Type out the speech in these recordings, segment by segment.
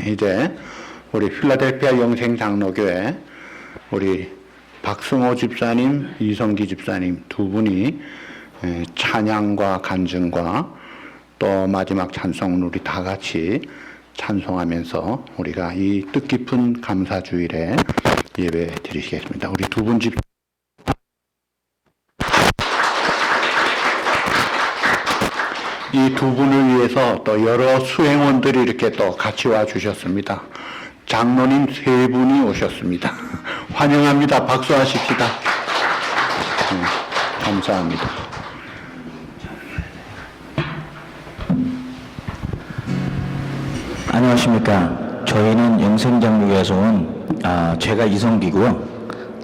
이제 우리 필라델피아 영생장로교회 우리 박승호 집사님, 이성기 집사님 두 분이 찬양과 간증과 또 마지막 찬송을 우리 다 같이 찬송하면서 우리가 이 뜻깊은 감사주일에 예배 드리시겠습니다. 우리 두 분 집 이 두 분을 위해서 또 여러 수행원들이 이렇게 또 같이 와 주셨습니다. 장로님 세 분이 오셨습니다. 환영합니다. 박수하십시다. 감사합니다. 안녕하십니까. 저희는 영생장로교회에서 온 제가 이성기고요.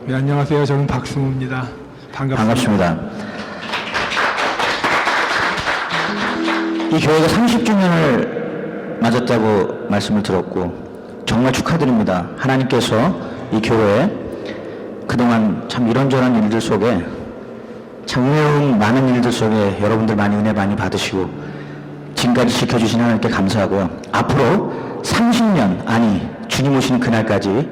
네, 안녕하세요. 저는 박승우입니다. 반갑습니다. 이 교회가 30주년을 맞았다고 말씀을 들었고 정말 축하드립니다. 하나님께서 이 교회에 그동안 참 이런저런 일들 속에 참 은혜로운 많은 일들 속에 여러분들 많이 은혜 많이 받으시고 지금까지 지켜주신 하나님께 감사하고요. 앞으로 30년 아니 주님 오시는 그날까지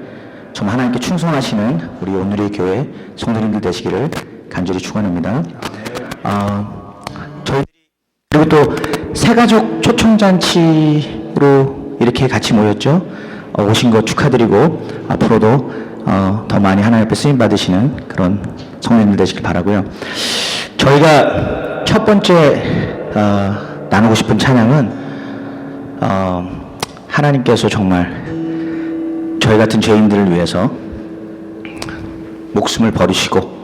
정말 하나님께 충성하시는 우리 오늘의 교회 성도님들 되시기를 간절히 축원합니다. 저희들이 그리고 또 새가족 초청잔치로 이렇게 같이 모였죠. 오신 것 축하드리고 앞으로도 더 많이 하나님 앞에 쓰임 받으시는 그런 성도님들 되시길 바라고요. 저희가 첫 번째 나누고 싶은 찬양은 하나님께서 정말 저희 같은 죄인들을 위해서 목숨을 버리시고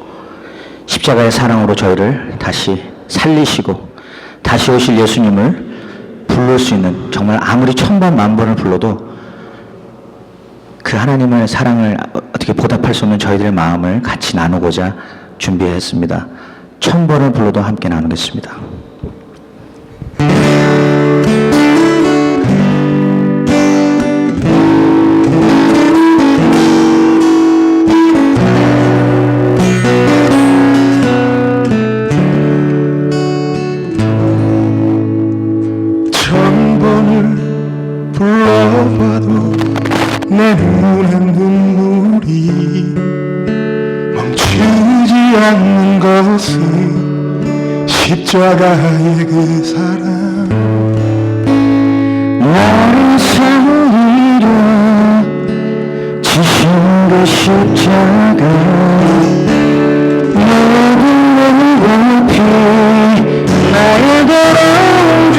십자가의 사랑으로 저희를 다시 살리시고 다시 오실 예수님을 부를 수 있는 정말 아무리 천번 만번을 불러도 그 하나님의 사랑을 어떻게 보답할 수 없는 저희들의 마음을 같이 나누고자 준비했습니다. 1000번을 불러도 함께 나누겠습니다. 불러봐도 내 눈엔 눈물이 멈추지 않는 것은 십자가의 그 사랑 나를 살리려 지신 그 십자가 너를 높이 나의 더러운 죄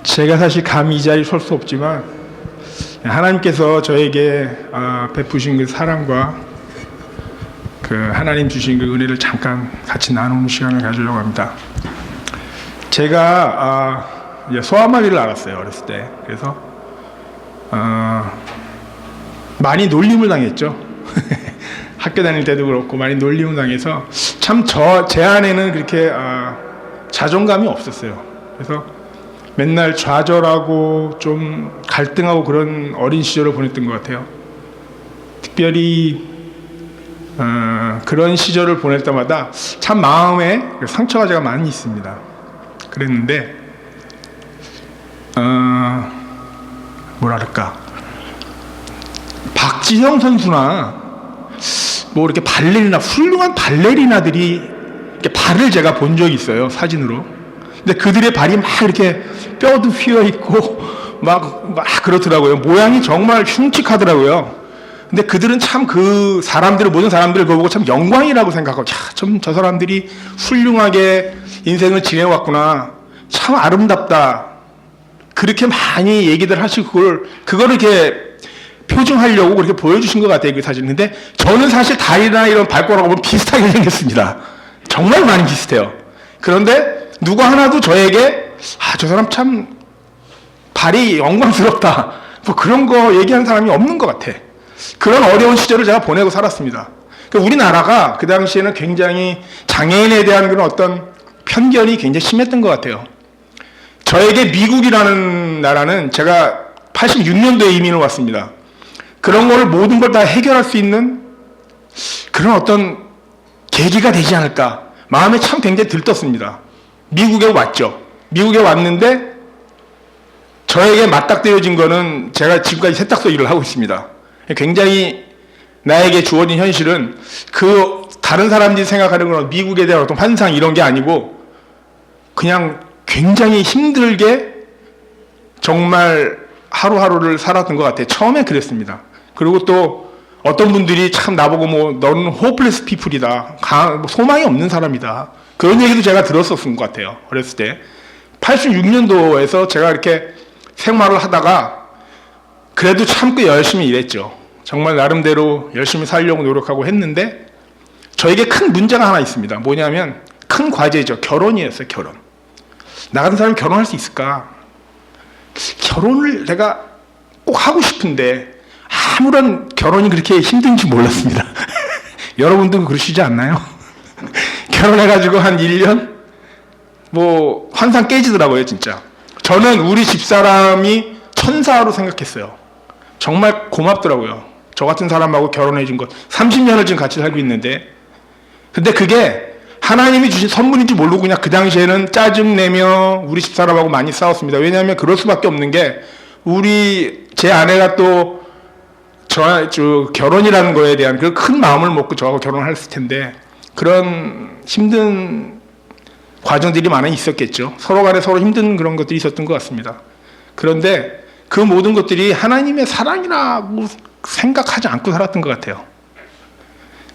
제가 사실 감히 이 자리에 설 수 없지만 하나님께서 저에게 베푸신 그 사랑과 그 하나님 주신 그 은혜를 잠깐 같이 나누는 시간을 가지려고 합니다. 제가 소아마비를 알았어요, 어렸을 때. 그래서 많이 놀림을 당했죠. 학교 다닐 때도 그렇고 많이 놀림을 당해서 참 제 안에는 그렇게 자존감이 없었어요. 그래서 맨날 좌절하고 좀 갈등하고 그런 어린 시절을 보냈던 것 같아요. 특별히 그런 시절을 보낼 때마다 참 마음에 상처가 제가 많이 있습니다. 그랬는데 뭐랄까, 박지성 선수나 뭐 이렇게 발레리나, 훌륭한 발레리나들이 이렇게 발을 제가 본 적이 있어요, 사진으로. 근데 그들의 발이 막 이렇게 뼈도 휘어 있고 막 그렇더라고요. 모양이 정말 흉측하더라고요. 근데 그들은 참 그 사람들을, 모든 사람들을 그거 보고 참 영광이라고 생각하고, 참 저 사람들이 훌륭하게 인생을 지내왔구나, 참 아름답다, 그렇게 많이 얘기들 하시고 그거를 이렇게 표정하려고 그렇게 보여주신 것 같아요, 그 사진. 근데 저는 사실 다리나 이런 발가락하고 보면 비슷하게 생겼습니다. 정말 많이 비슷해요. 그런데 누구 하나도 저에게 저 사람 참 발이 영광스럽다, 뭐 그런 거 얘기하는 사람이 없는 것 같아. 그런 어려운 시절을 제가 보내고 살았습니다. 우리나라가 그 당시에는 굉장히 장애인에 대한 그런 어떤 편견이 굉장히 심했던 것 같아요. 저에게 미국이라는 나라는 제가 86년도에 이민을 왔습니다. 그런 거를 모든 걸 다 해결할 수 있는 그런 어떤 계기가 되지 않을까, 마음에 참 굉장히 들떴습니다. 미국에 왔죠. 미국에 왔는데 저에게 맞닥뜨려진 거는, 제가 지금까지 세탁소 일을 하고 있습니다. 굉장히 나에게 주어진 현실은 그 다른 사람들이 생각하는 건 미국에 대한 어떤 환상 이런 게 아니고 그냥 굉장히 힘들게 정말 하루하루를 살았던 것 같아요. 처음엔 그랬습니다. 그리고 또 어떤 분들이 참 나보고 뭐 너는 호플레스 피플이다, 소망이 없는 사람이다, 그런 얘기도 제가 들었었던 것 같아요, 어렸을 때. 86년도에서 제가 이렇게 생활을 하다가 그래도 참고 열심히 일했죠. 정말 나름대로 열심히 살려고 노력하고 했는데 저에게 큰 문제가 하나 있습니다. 뭐냐면 큰 과제죠. 결혼이었어요, 결혼. 나 같은 사람이 결혼할 수 있을까? 결혼을 내가 꼭 하고 싶은데 아무런 결혼이 그렇게 힘든지 몰랐습니다. 여러분도 그러시지 않나요? 결혼해가지고 한 1년? 뭐 환상 깨지더라고요, 진짜. 저는 우리 집사람이 천사로 생각했어요. 정말 고맙더라고요. 저 같은 사람하고 결혼해 준 것. 30년을 지금 같이 살고 있는데. 근데 그게 하나님이 주신 선물인지 모르고 그냥 그 당시에는 짜증내며 우리 집사람하고 많이 싸웠습니다. 왜냐하면 그럴 수밖에 없는 게, 제 아내가 또 저 결혼이라는 거에 대한 그 큰 마음을 먹고 저하고 결혼을 했을 텐데, 그런 힘든 과정들이 많이 있었겠죠. 서로 간에 서로 힘든 그런 것들이 있었던 것 같습니다. 그런데 그 모든 것들이 하나님의 사랑이라고 생각하지 않고 살았던 것 같아요.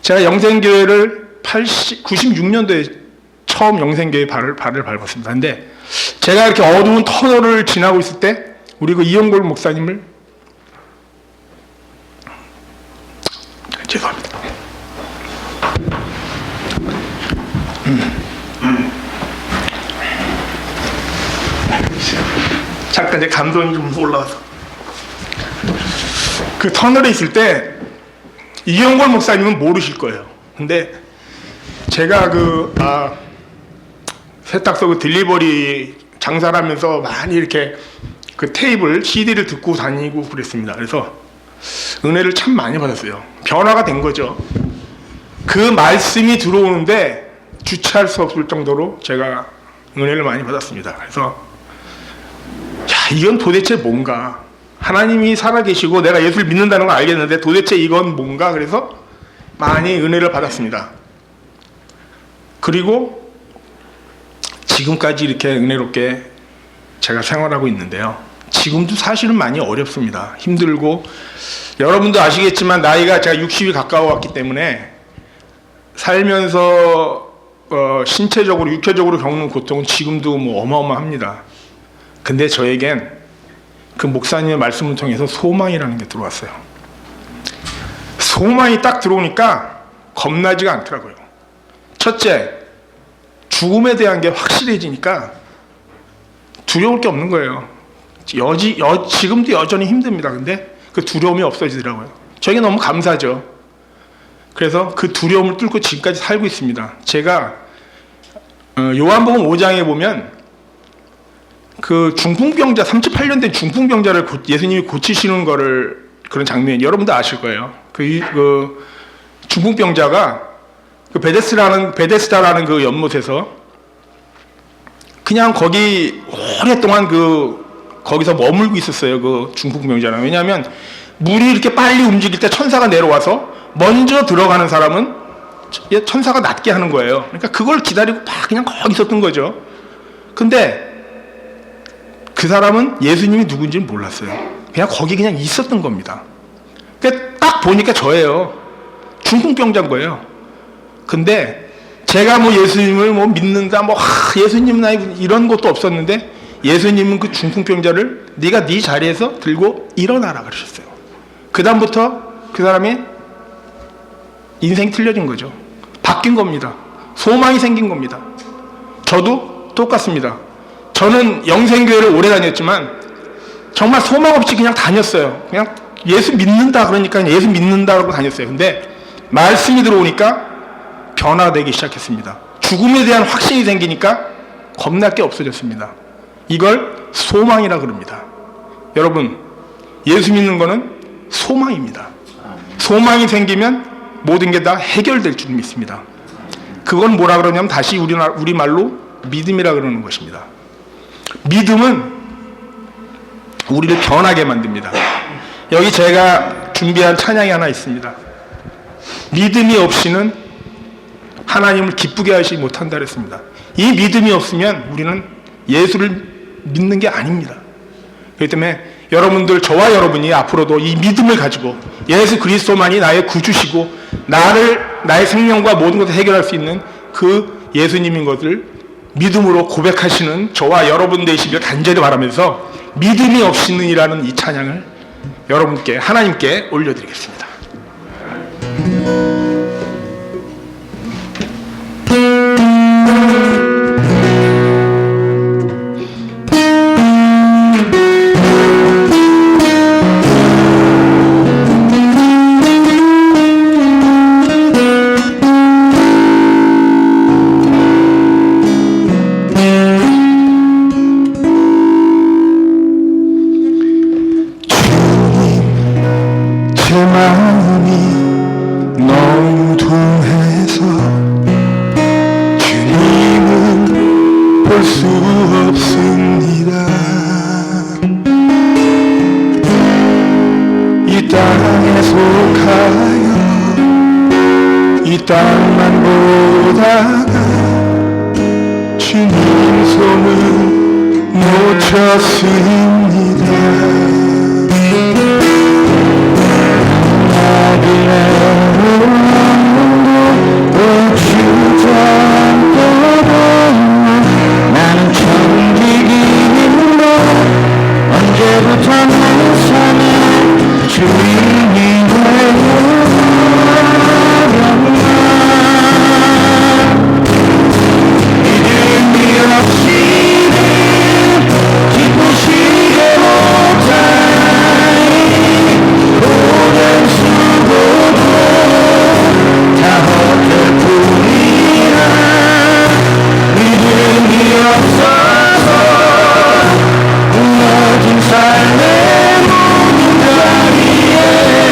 제가 영생교회를 96년도에 처음 영생교회 발을 밟았습니다. 근데 제가 이렇게 어두운 터널을 지나고 있을 때 우리 그 이영골 목사님을, 죄송합니다. 잠깐 이제 감동이 좀 올라와서, 그 터널에 있을 때 이영골 목사님은 모르실 거예요. 근데 제가 세탁소 그 딜리버리 장사를 하면서 많이 이렇게 그 테이블 CD를 듣고 다니고 그랬습니다. 그래서 은혜를 참 많이 받았어요. 변화가 된 거죠. 그 말씀이 들어오는데 주체할 수 없을 정도로 제가 은혜를 많이 받았습니다. 그래서 이건 도대체 뭔가, 하나님이 살아계시고 내가 예수를 믿는다는 걸 알겠는데 도대체 이건 뭔가, 그래서 많이 은혜를 받았습니다. 그리고 지금까지 이렇게 은혜롭게 제가 생활하고 있는데요. 지금도 사실은 많이 어렵습니다. 힘들고, 여러분도 아시겠지만 나이가 제가 60이 가까워왔기 때문에 살면서 신체적으로 육체적으로 겪는 고통은 지금도 뭐 어마어마합니다. 근데 저에겐 그 목사님의 말씀을 통해서 소망이라는 게 들어왔어요. 소망이 딱 들어오니까 겁나지가 않더라고요. 첫째, 죽음에 대한 게 확실해지니까 두려울 게 없는 거예요. 지금도 여전히 힘듭니다. 근데 그 두려움이 없어지더라고요. 저에게 너무 감사하죠. 그래서 그 두려움을 뚫고 지금까지 살고 있습니다. 제가 요한복음 5장에 보면 그 중풍병자, 38년 된 중풍병자를 예수님이 고치시는 거를, 그런 장면 여러분도 아실 거예요. 그 중풍병자가 그 베데스다라는 그 연못에서 그냥 거기 오랫동안 거기서 머물고 있었어요. 그 중풍병자는. 왜냐하면 물이 이렇게 빨리 움직일 때 천사가 내려와서 먼저 들어가는 사람은 천사가 낫게 하는 거예요. 그러니까 그걸 기다리고 막 그냥 거기 있었던 거죠. 근데 그 사람은 예수님이 누군지는 몰랐어요. 그냥 거기 그냥 있었던 겁니다. 그러니까 딱 보니까 저예요. 중풍병자인 거예요. 근데 제가 뭐 예수님을 뭐 믿는다, 예수님 나 이런 것도 없었는데 예수님은 그 중풍병자를 네가 네 자리에서 들고 일어나라 그러셨어요. 그 다음부터 그 사람의 인생이 틀려진 거죠. 바뀐 겁니다. 소망이 생긴 겁니다. 저도 똑같습니다. 저는 영생교회를 오래 다녔지만 정말 소망 없이 그냥 다녔어요. 그냥 예수 믿는다 그러니까 예수 믿는다고 다녔어요. 근데 말씀이 들어오니까 변화되기 시작했습니다. 죽음에 대한 확신이 생기니까 겁날 게 없어졌습니다. 이걸 소망이라 그럽니다. 여러분, 예수 믿는 거는 소망입니다. 소망이 생기면 모든 게 다 해결될 줄 믿습니다. 그건 뭐라 그러냐면 다시 우리말로 믿음이라 그러는 것입니다. 믿음은 우리를 변하게 만듭니다. 여기 제가 준비한 찬양이 하나 있습니다. 믿음이 없이는 하나님을 기쁘게 하시지 못한다 그랬습니다. 이 믿음이 없으면 우리는 예수를 믿는 게 아닙니다. 그렇기 때문에 여러분들, 저와 여러분이 앞으로도 이 믿음을 가지고 예수 그리스도만이 나의 구주시고 나의 생명과 모든 것을 해결할 수 있는 그 예수님인 것을 믿음으로 고백하시는 저와 여러분 되시길 간절히 바라면서 믿음이 없이는이라는 이 찬양을 여러분께, 하나님께 올려드리겠습니다. 땅만 보다가 주님 손을 놓쳤습니다. 나는 천직인도 언제부터 내 삶의 주인이 되어 삶의 모든 자리에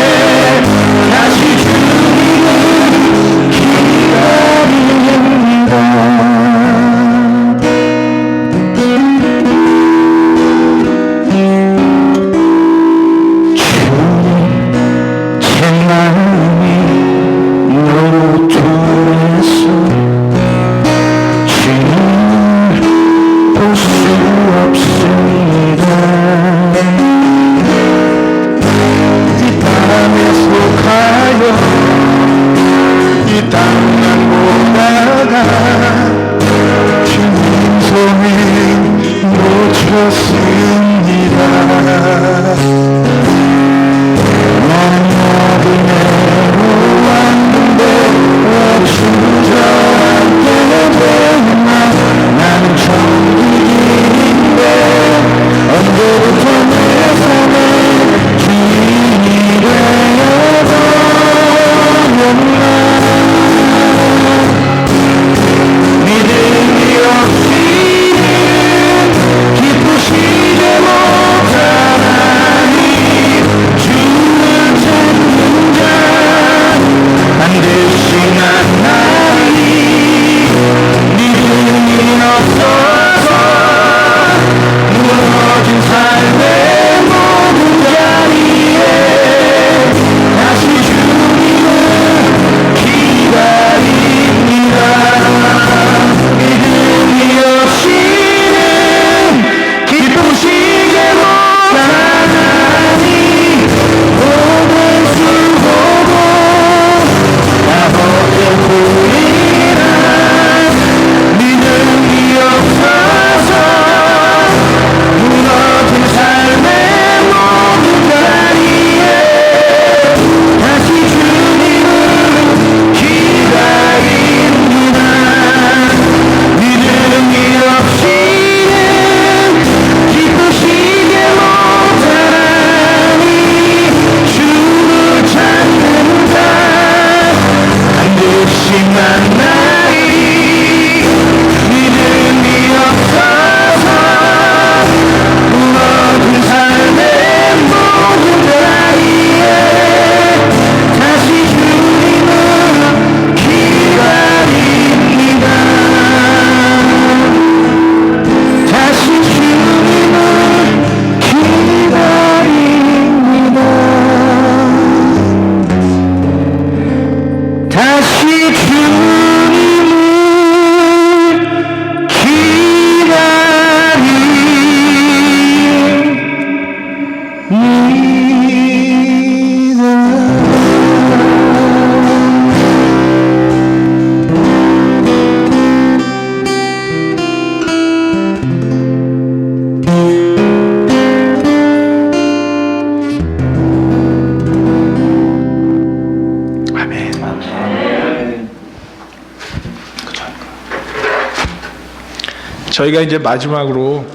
저희가 이제 마지막으로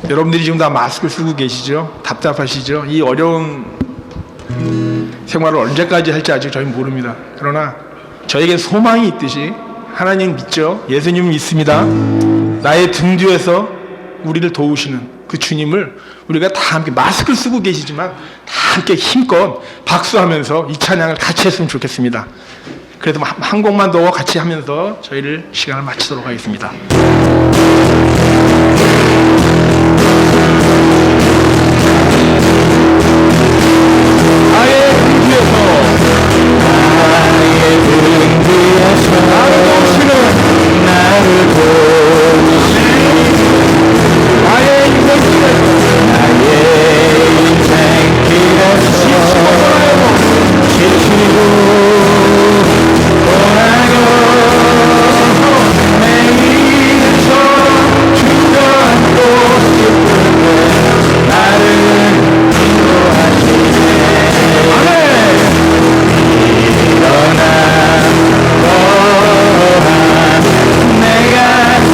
여러분들이 지금 다 마스크 쓰고 계시죠? 답답하시죠? 이 어려운 생활을 언제까지 할지 아직 저희 모릅니다. 그러나 저에게 소망이 있듯이 하나님 믿죠? 예수님 믿습니다. 나의 등 뒤에서 우리를 도우시는 그 주님을 우리가 다 함께 마스크 쓰고 계시지만 다 함께 힘껏 박수하면서 이 찬양을 같이 했으면 좋겠습니다. 그래도 한 곡만 더 같이 하면서 저희를 시간을 마치도록 하겠습니다. 나의 등 뒤에서 나를 도우시는 나의 인생 길에서 지치고 떠나고 내 인생 주저앉고 싶은데 나를 인도하시네. 아멘. 일어나 걸어라 내가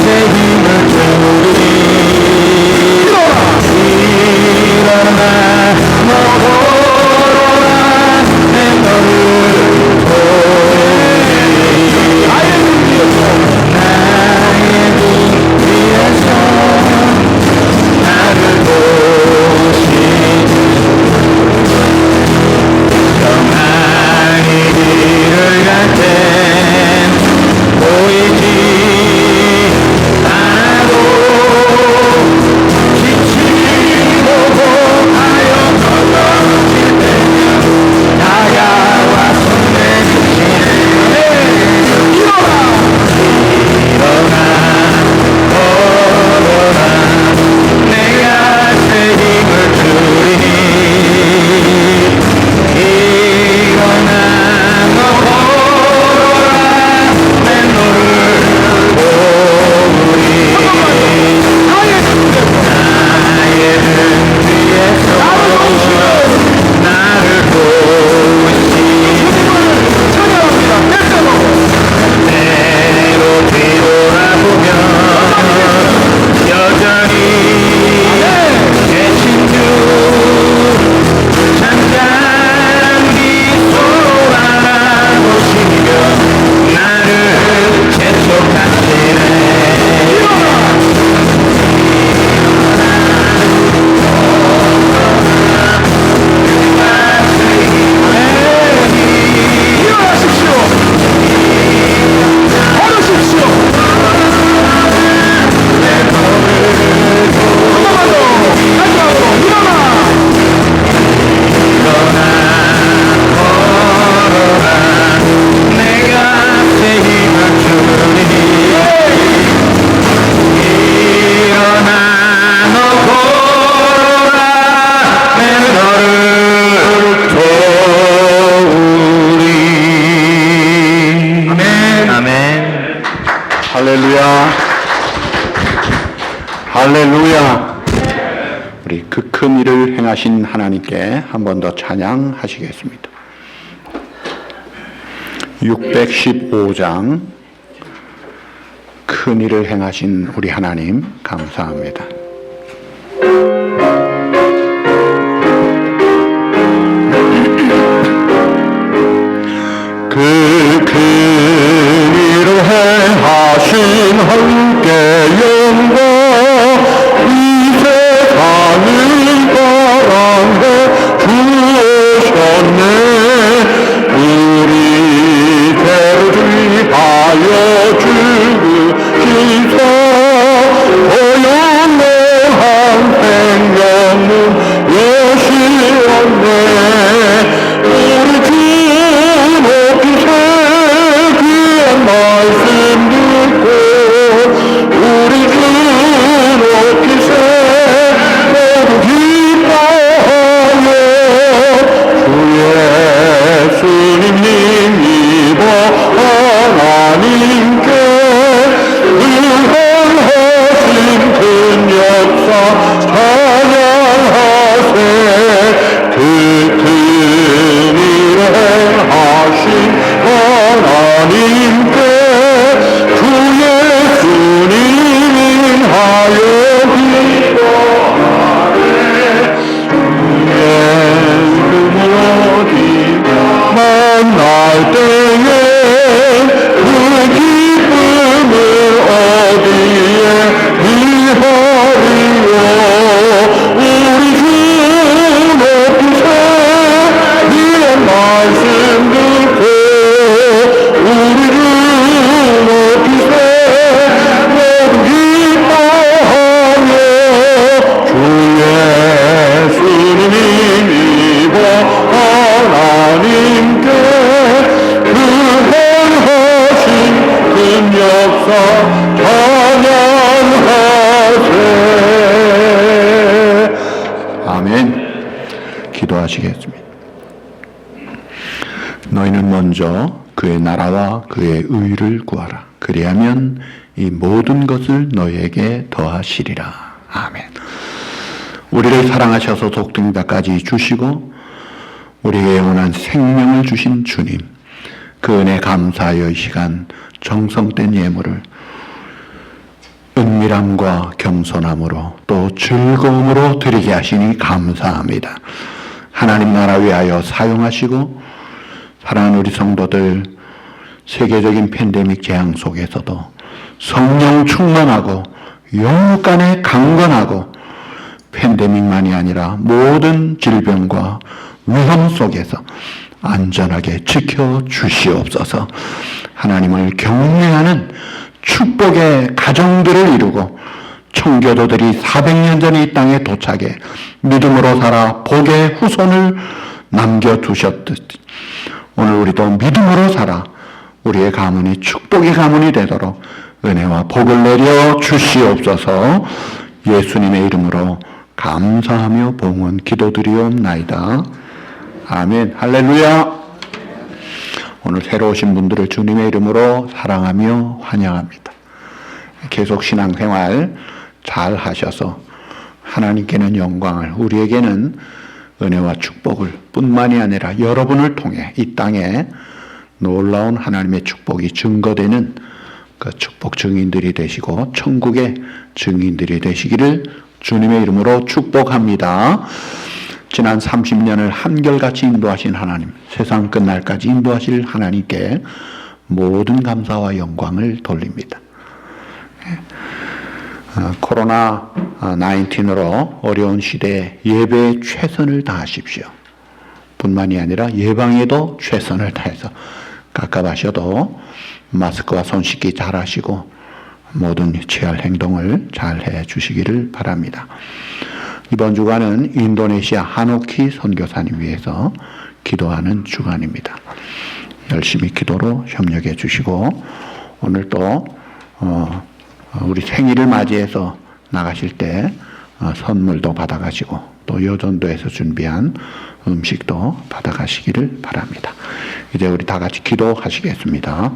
새 힘을 주리. 일어나 너 걸어라 내 너를 도우리. 나의 등 뒤에서 나를 도우시니 평안히 길을 갈 땐 보이지 않아도 지치고 하여 넘어질 때면 다가와서 내주시네. 일어나 걸어라 내가 새 힘을 주리니. 일어나 너 걸어라 내 너를 도우리. 나의 등 뒤에서 나를 도우시니 때로 뒤돌아보면 여전히 계신 주 잠잠히 돌아보시며 나를 재촉하시네. 일어나십시오. 걸으십시오. 마지막으로 일어나. 걸어라 내가 새 힘을 주리니. 일어나 너 걸어라 내 너를 도우리. 아멘. 아멘. 할렐루야. 할렐루야. 우리 그 큰 일을 행하신 하나님께 한 번 더 찬양하시겠습니다. 615장 큰 일을 행하신 우리 하나님 감사합니다. 그 큰 일을 행하신 하나님께 영광. 이 세상을 사랑해 주셨네. 우리 죄를 위하여 죽으시사 고용내 기도하시겠습니다. 너희는 먼저 그의 나라와 그의 의를 구하라. 그리하면 이 모든 것을 너희에게 더하시리라. 아멘. 우리를 사랑하셔서 독생자까지 주시고 우리에게 영원한 생명을 주신 주님, 그 은혜 감사하여 이 시간 정성된 예물을 은밀함과 겸손함으로 또 즐거움으로 드리게 하시니 감사합니다. 하나님 나라 위하여 사용하시고 사랑하는 우리 성도들, 세계적인 팬데믹 재앙 속에서도 성령 충만하고 영육간에 강건하고 팬데믹만이 아니라 모든 질병과 위험 속에서 안전하게 지켜주시옵소서. 하나님을 경외하는 축복의 가정들을 이루고 청교도들이 400년 전에 이 땅에 도착해 믿음으로 살아 복의 후손을 남겨두셨듯 오늘 우리도 믿음으로 살아 우리의 가문이 축복의 가문이 되도록 은혜와 복을 내려 주시옵소서. 예수님의 이름으로 감사하며 봉헌 기도드리옵나이다. 아멘. 할렐루야. 오늘 새로 오신 분들을 주님의 이름으로 사랑하며 환영합니다. 계속 신앙생활 잘 하셔서 하나님께는 영광을, 우리에게는 은혜와 축복을 뿐만이 아니라 여러분을 통해 이 땅에 놀라운 하나님의 축복이 증거되는 그 축복 증인들이 되시고 천국의 증인들이 되시기를 주님의 이름으로 축복합니다. 지난 30년을 한결같이 인도하신 하나님, 세상 끝날까지 인도하실 하나님께 모든 감사와 영광을 돌립니다. 코로나 19으로 어려운 시대에 예배에 최선을 다하십시오. 뿐만이 아니라 예방에도 최선을 다해서 가깝하셔도 마스크와 손 씻기 잘 하시고 모든 취할 행동을 잘 해 주시기를 바랍니다. 이번 주간은 인도네시아 하노키 선교사님 위해서 기도하는 주간입니다. 열심히 기도로 협력해 주시고 오늘 또 우리 생일을 맞이해서 나가실 때 선물도 받아가시고 또 여전도에서 준비한 음식도 받아가시기를 바랍니다. 이제 우리 다 같이 기도하시겠습니다.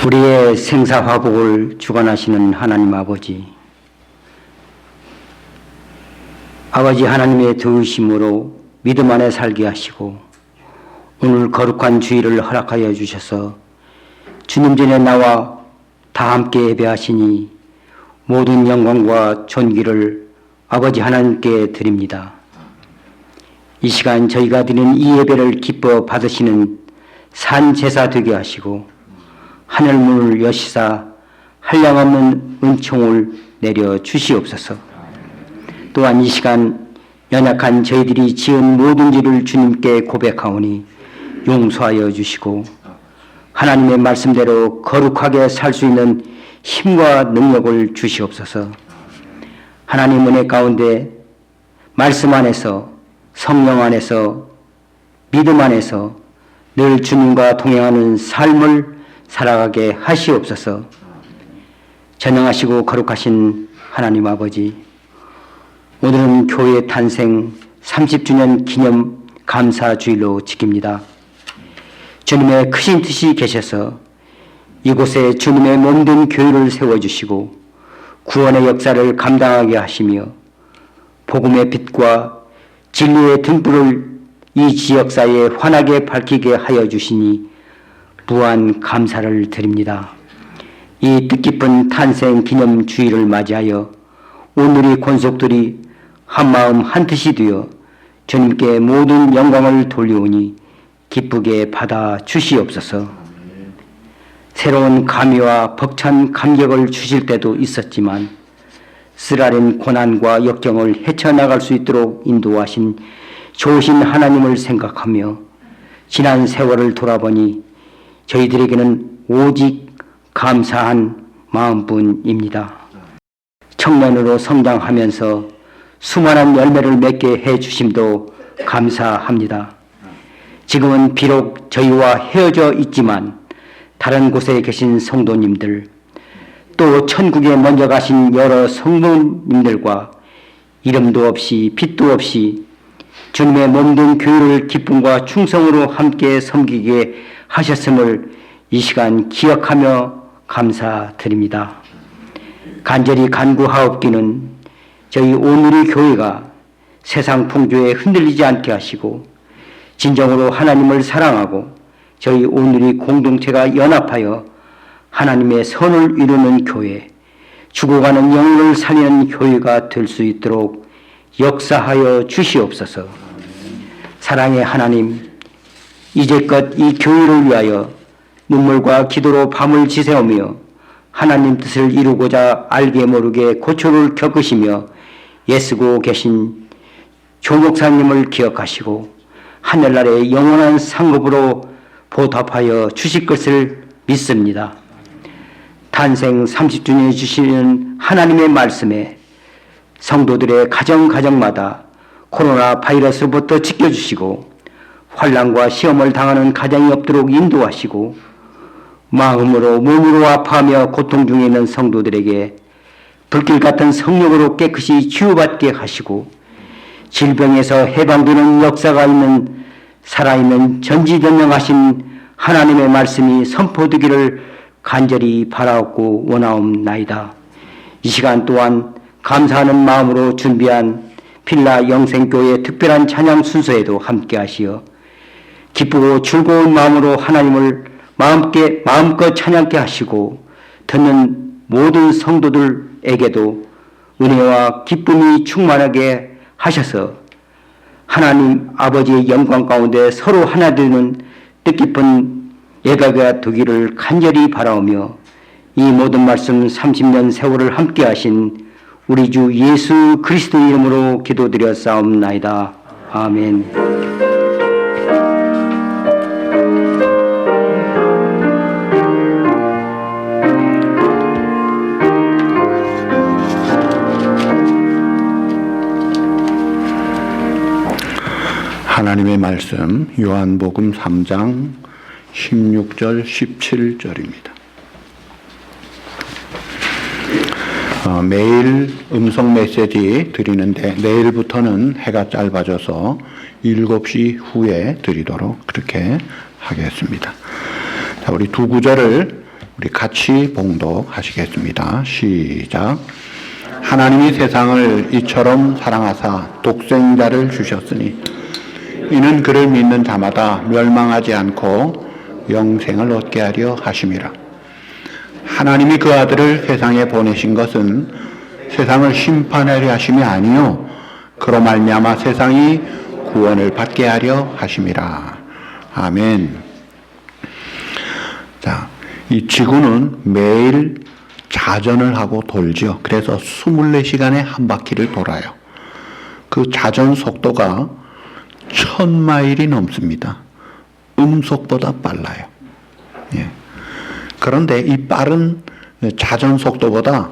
우리의 생사화복을 주관하시는 하나님 아버지, 아버지 하나님의 도우심으로 믿음 안에 살게 하시고 오늘 거룩한 주일을 허락하여 주셔서 주님 전에 나와 다 함께 예배하시니 모든 영광과 존귀를 아버지 하나님께 드립니다. 이 시간 저희가 드리는 이 예배를 기뻐 받으시는 산 제사 되게 하시고 하늘문을 여시사 한량없는 은총을 내려 주시옵소서. 또한 이 시간 연약한 저희들이 지은 모든 죄를 주님께 고백하오니 용서하여 주시고 하나님의 말씀대로 거룩하게 살 수 있는 힘과 능력을 주시옵소서. 하나님 은혜 가운데 말씀 안에서 성령 안에서 믿음 안에서 늘 주님과 동행하는 삶을 살아가게 하시옵소서. 전능하시고 거룩하신 하나님 아버지, 오늘은 교회 탄생 30주년 기념 감사주일로 지킵니다. 주님의 크신 뜻이 계셔서 이곳에 주님의 몸된 교회를 세워주시고 구원의 역사를 감당하게 하시며 복음의 빛과 진리의 등불을 이 지역사회에 환하게 밝히게 하여 주시니 무한 감사를 드립니다. 이 뜻깊은 탄생 기념 주일을 맞이하여 오늘의 권속들이 한마음 한뜻이 되어 주님께 모든 영광을 돌려오니 기쁘게 받아 주시옵소서. 새로운 감회와 벅찬 감격을 주실 때도 있었지만 쓰라린 고난과 역경을 헤쳐나갈 수 있도록 인도하신 좋으신 하나님을 생각하며 지난 세월을 돌아보니 저희들에게는 오직 감사한 마음뿐입니다. 청년으로 성장하면서 수많은 열매를 맺게 해주심도 감사합니다. 지금은 비록 저희와 헤어져 있지만 다른 곳에 계신 성도님들, 또 천국에 먼저 가신 여러 성도님들과 이름도 없이 빛도 없이 주님의 몸된 교회를 기쁨과 충성으로 함께 섬기게 하셨음을 이 시간 기억하며 감사드립니다. 간절히 간구하옵기는 저희 오늘의 교회가 세상 풍조에 흔들리지 않게 하시고 진정으로 하나님을 사랑하고 저희 오늘의 공동체가 연합하여 하나님의 선을 이루는 교회, 죽어가는 영혼을 살리는 교회가 될 수 있도록 역사하여 주시옵소서. 사랑의 하나님, 이제껏 이 교회를 위하여 눈물과 기도로 밤을 지새우며 하나님 뜻을 이루고자 알게 모르게 고초를 겪으시며 애쓰고 계신 조 목사님을 기억하시고 하늘나라의 영원한 상급으로 보답하여 주실 것을 믿습니다. 탄생 30주년에 주시는 하나님의 말씀에 성도들의 가정마다 코로나 바이러스로부터 지켜주시고 환난과 시험을 당하는 가정이 없도록 인도하시고 마음으로 몸으로 아파하며 고통 중에 있는 성도들에게 불길 같은 성령으로 깨끗이 치유받게 하시고 질병에서 해방되는 역사가 있는 살아있는 전지전능하신 하나님의 말씀이 선포되기를 간절히 바라옵고 원하옵나이다. 이 시간 또한 감사하는 마음으로 준비한 필라 영생교회 특별한 찬양 순서에도 함께 하시어 기쁘고 즐거운 마음으로 하나님을 마음껏 찬양케 하시고 듣는 모든 성도들에게도 은혜와 기쁨이 충만하게 하셔서 하나님 아버지의 영광 가운데 서로 하나 되는 뜻깊은 예가가 되기를 간절히 바라오며 이 모든 말씀 30년 세월을 함께 하신 우리 주 예수 그리스도 이름으로 기도드려 싸움나이다. 아멘. 하나님의 말씀 요한복음 3장 16절 17절입니다. 매일 음성 메시지 드리는데 내일부터는 해가 짧아져서 7시 후에 드리도록 그렇게 하겠습니다. 자, 우리 두 구절을 우리 같이 봉독하시겠습니다. 시작. 하나님이 세상을 이처럼 사랑하사 독생자를 주셨으니 이는 그를 믿는 자마다 멸망하지 않고 영생을 얻게 하려 하심이라. 하나님이 그 아들을 세상에 보내신 것은 세상을 심판하려 하심이 아니요 그로 말미암아 세상이 구원을 받게 하려 하심이라. 아멘. 자, 이 지구는 매일 자전을 하고 돌죠. 그래서 24시간에 한 바퀴를 돌아요. 그 자전 속도가 1000마일이 넘습니다. 음속보다 빨라요. 예. 그런데 이 빠른 자전 속도보다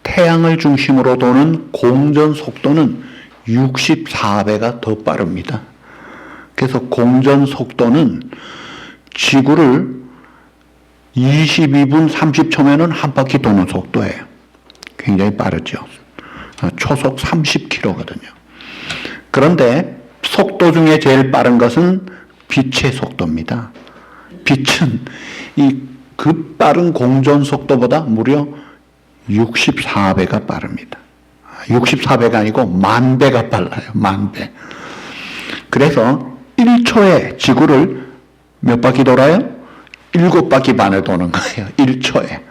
태양을 중심으로 도는 공전 속도는 64배가 더 빠릅니다. 그래서 공전 속도는 지구를 22분 30초면은 한 바퀴 도는 속도예요. 굉장히 빠르죠. 초속 30km거든요. 그런데 속도 중에 제일 빠른 것은 빛의 속도입니다. 빛은 이 급빠른 공전 속도보다 무려 64배가 빠릅니다. 64배가 아니고 10,000배가 빨라요. 10,000배. 그래서 1초에 지구를 몇 바퀴 돌아요? 7바퀴 반을 도는 거예요. 1초에.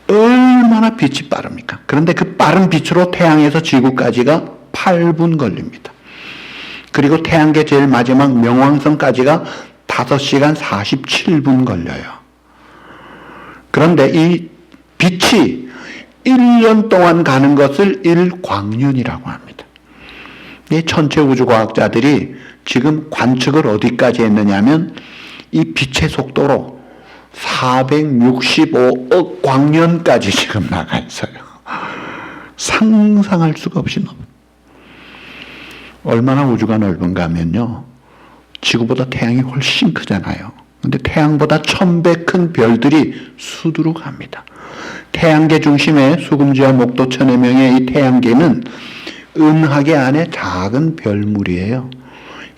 얼마나 빛이 빠릅니까? 그런데 그 빠른 빛으로 태양에서 지구까지가 8분 걸립니다. 그리고 태양계 제일 마지막 명왕성까지가 5시간 47분 걸려요. 그런데 이 빛이 1년 동안 가는 것을 1광년이라고 합니다. 이 천체 우주과학자들이 지금 관측을 어디까지 했느냐면 이 빛의 속도로 465억 광년까지 지금 나가 있어요. 상상할 수가 없이 넓어요. 얼마나 우주가 넓은가 하면요. 지구보다 태양이 훨씬 크잖아요. 근데 태양보다 1000배 큰 별들이 수두룩합니다. 태양계 중심의 수금지와 목도 천의 명의 이 태양계는 은하계 안에 작은 별무리예요.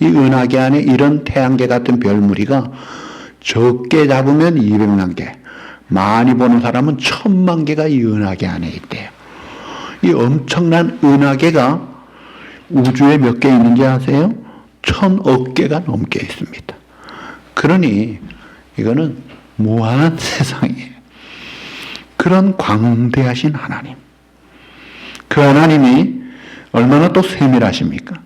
이 은하계 안에 이런 태양계 같은 별무리가 적게 잡으면 200만 개, 많이 보는 사람은 1000만 개가 이 은하계 안에 있대요. 이 엄청난 은하계가 우주에 몇 개 있는지 아세요? 1000억 개가 넘게 있습니다. 그러니 이거는 무한한 세상이에요. 그런 광대하신 하나님. 그 하나님이 얼마나 또 세밀하십니까?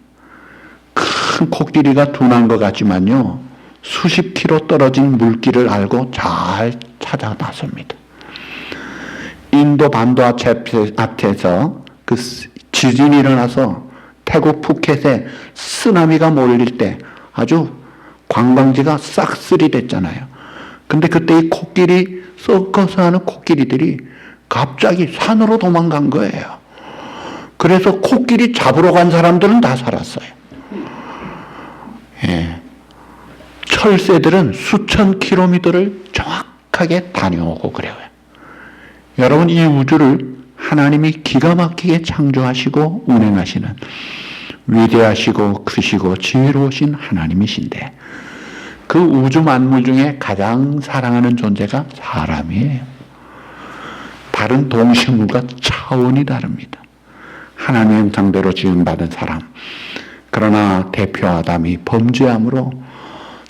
큰 코끼리가 둔한 것 같지만요, 수십 킬로 떨어진 물길을 알고 잘 찾아 나섭니다. 인도 반도 앞에서 그 지진이 일어나서 태국 푸켓에 쓰나미가 몰릴 때 아주 관광지가 싹쓸이 됐잖아요. 근데 그때 이 코끼리, 서커스 하는 코끼리들이 갑자기 산으로 도망간 거예요. 그래서 코끼리 잡으러 간 사람들은 다 살았어요. 예. 철새들은 수천 킬로미터를 정확하게 다녀오고 그래요. 여러분, 이 우주를 하나님이 기가 막히게 창조하시고 운행하시는 위대하시고 크시고 지혜로우신 하나님이신데, 그 우주 만물 중에 가장 사랑하는 존재가 사람이에요. 다른 동식물과 차원이 다릅니다. 하나님의 형상대로 지음받은 사람. 그러나 대표 아담이 범죄함으로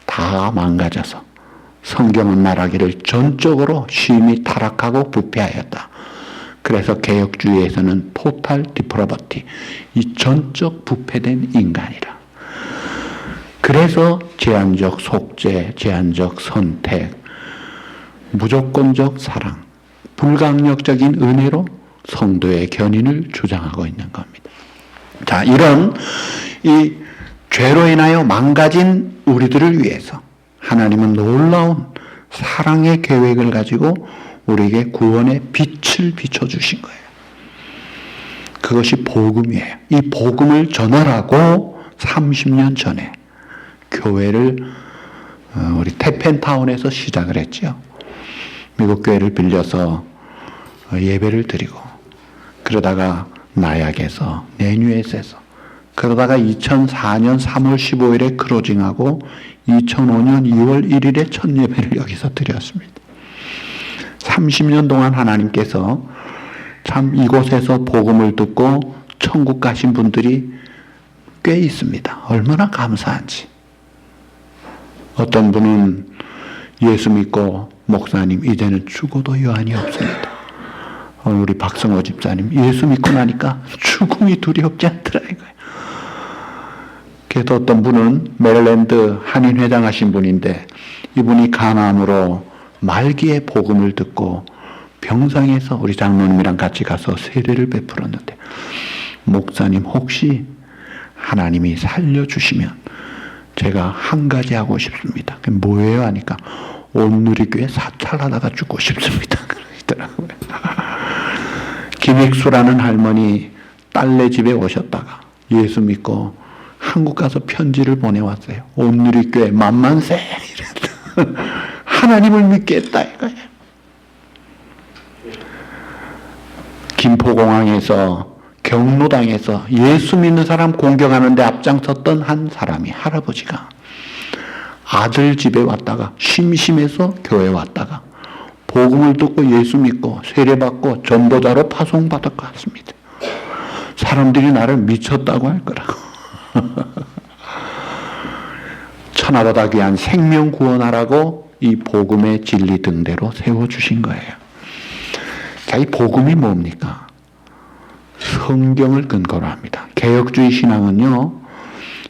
다 망가져서 성경은 말하기를 전적으로 심히 타락하고 부패하였다. 그래서 개혁주의에서는 토탈 디프로버티, 이 전적 부패된 인간이라. 그래서 제한적 속죄, 제한적 선택, 무조건적 사랑, 불강력적인 은혜로 성도의 견인을 주장하고 있는 겁니다. 자, 이런 이 죄로 인하여 망가진 우리들을 위해서 하나님은 놀라운 사랑의 계획을 가지고 우리에게 구원의 빛을 비춰주신 거예요. 그것이 복음이에요. 이 복음을 전하라고 30년 전에 교회를 우리 태펜타운에서 시작을 했죠. 미국 교회를 빌려서 예배를 드리고, 그러다가 나약에서, 내뉴에스에서, 그러다가 2004년 3월 15일에 크로징하고 2005년 2월 1일에 첫 예배를 여기서 드렸습니다. 30년 동안 하나님께서 참 이곳에서 복음을 듣고 천국 가신 분들이 꽤 있습니다. 얼마나 감사한지. 어떤 분은 예수 믿고 목사님 이제는 죽어도 여한이 없습니다. 우리 박성호 집사님 예수 믿고 나니까 죽음이 두렵지 않더라 이거예요. 그래서 어떤 분은 메릴랜드 한인 회장 하신 분인데, 이분이 간암으로 말기에 복음을 듣고 병상에서 우리 장로님이랑 같이 가서 세례를 베풀었는데, 목사님 혹시 하나님이 살려주시면 제가 한 가지 하고 싶습니다. 그게 뭐예요? 하니까 온누리교회 사찰하다가 죽고 싶습니다. 그러더라고요. 김익수라는 할머니 딸네 집에 오셨다가 예수 믿고 한국 가서 편지를 보내왔어요. 온누리교회 만만세 이랬다. 하나님을 믿겠다 이거예요. 김포공항에서 경로당에서 예수 믿는 사람 공격하는데 앞장섰던 한 사람이, 할아버지가 아들 집에 왔다가 심심해서 교회 왔다가 복음을 듣고 예수 믿고 세례받고 전도자로 파송받을 것 같습니다. 사람들이 나를 미쳤다고 할 거라고. 천하보다 귀한 생명 구원하라고 이 복음의 진리 등대로 세워주신 거예요. 자, 이 복음이 뭡니까? 성경을 근거로 합니다. 개혁주의 신앙은요,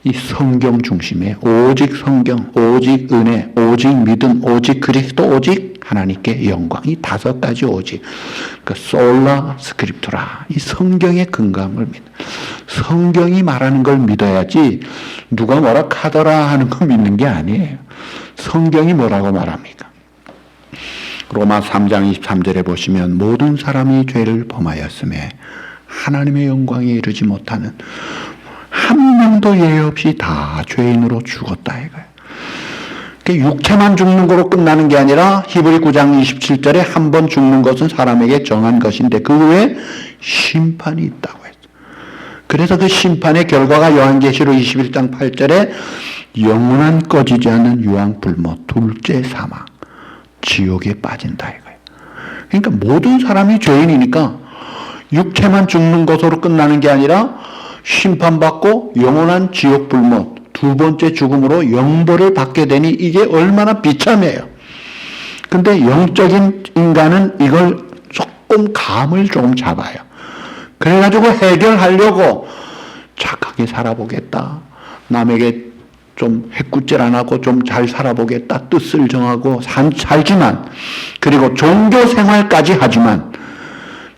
이 성경 중심에 오직 성경, 오직 은혜, 오직 믿음, 오직 그리스도, 오직 하나님께 영광, 이 5가지 오직, 그 솔라 스크립투라, 이 성경의 근거함을 믿는, 성경이 말하는 걸 믿어야지 누가 뭐라 카더라 하는 거 믿는 게 아니에요. 성경이 뭐라고 말합니까? 로마 3장 23절에 보시면 모든 사람이 죄를 범하였음에 하나님의 영광에 이르지 못하는 한 명도 예외 없이 다 죄인으로 죽었다 이거예요. 그 육체만 죽는 거로 끝나는 게 아니라 히브리 9장 27절에 한 번 죽는 것은 사람에게 정한 것인데 그 후에 심판이 있다고 했어요. 그래서 그 심판의 결과가 요한계시록 21장 8절에 영원한 꺼지지 않는 유황불못, 둘째 사망, 지옥에 빠진다 이거예요. 그러니까 모든 사람이 죄인이니까 육체만 죽는 것으로 끝나는 게 아니라 심판받고 영원한 지옥불못, 두 번째 죽음으로 영벌을 받게 되니 이게 얼마나 비참해요. 근데 영적인 인간은 이걸 조금 감을 조금 잡아요. 그래가지고 해결하려고 착하게 살아보겠다. 남에게 좀 해꾸질 안 하고 좀 잘 살아보겠다. 뜻을 정하고 살지만, 그리고 종교 생활까지 하지만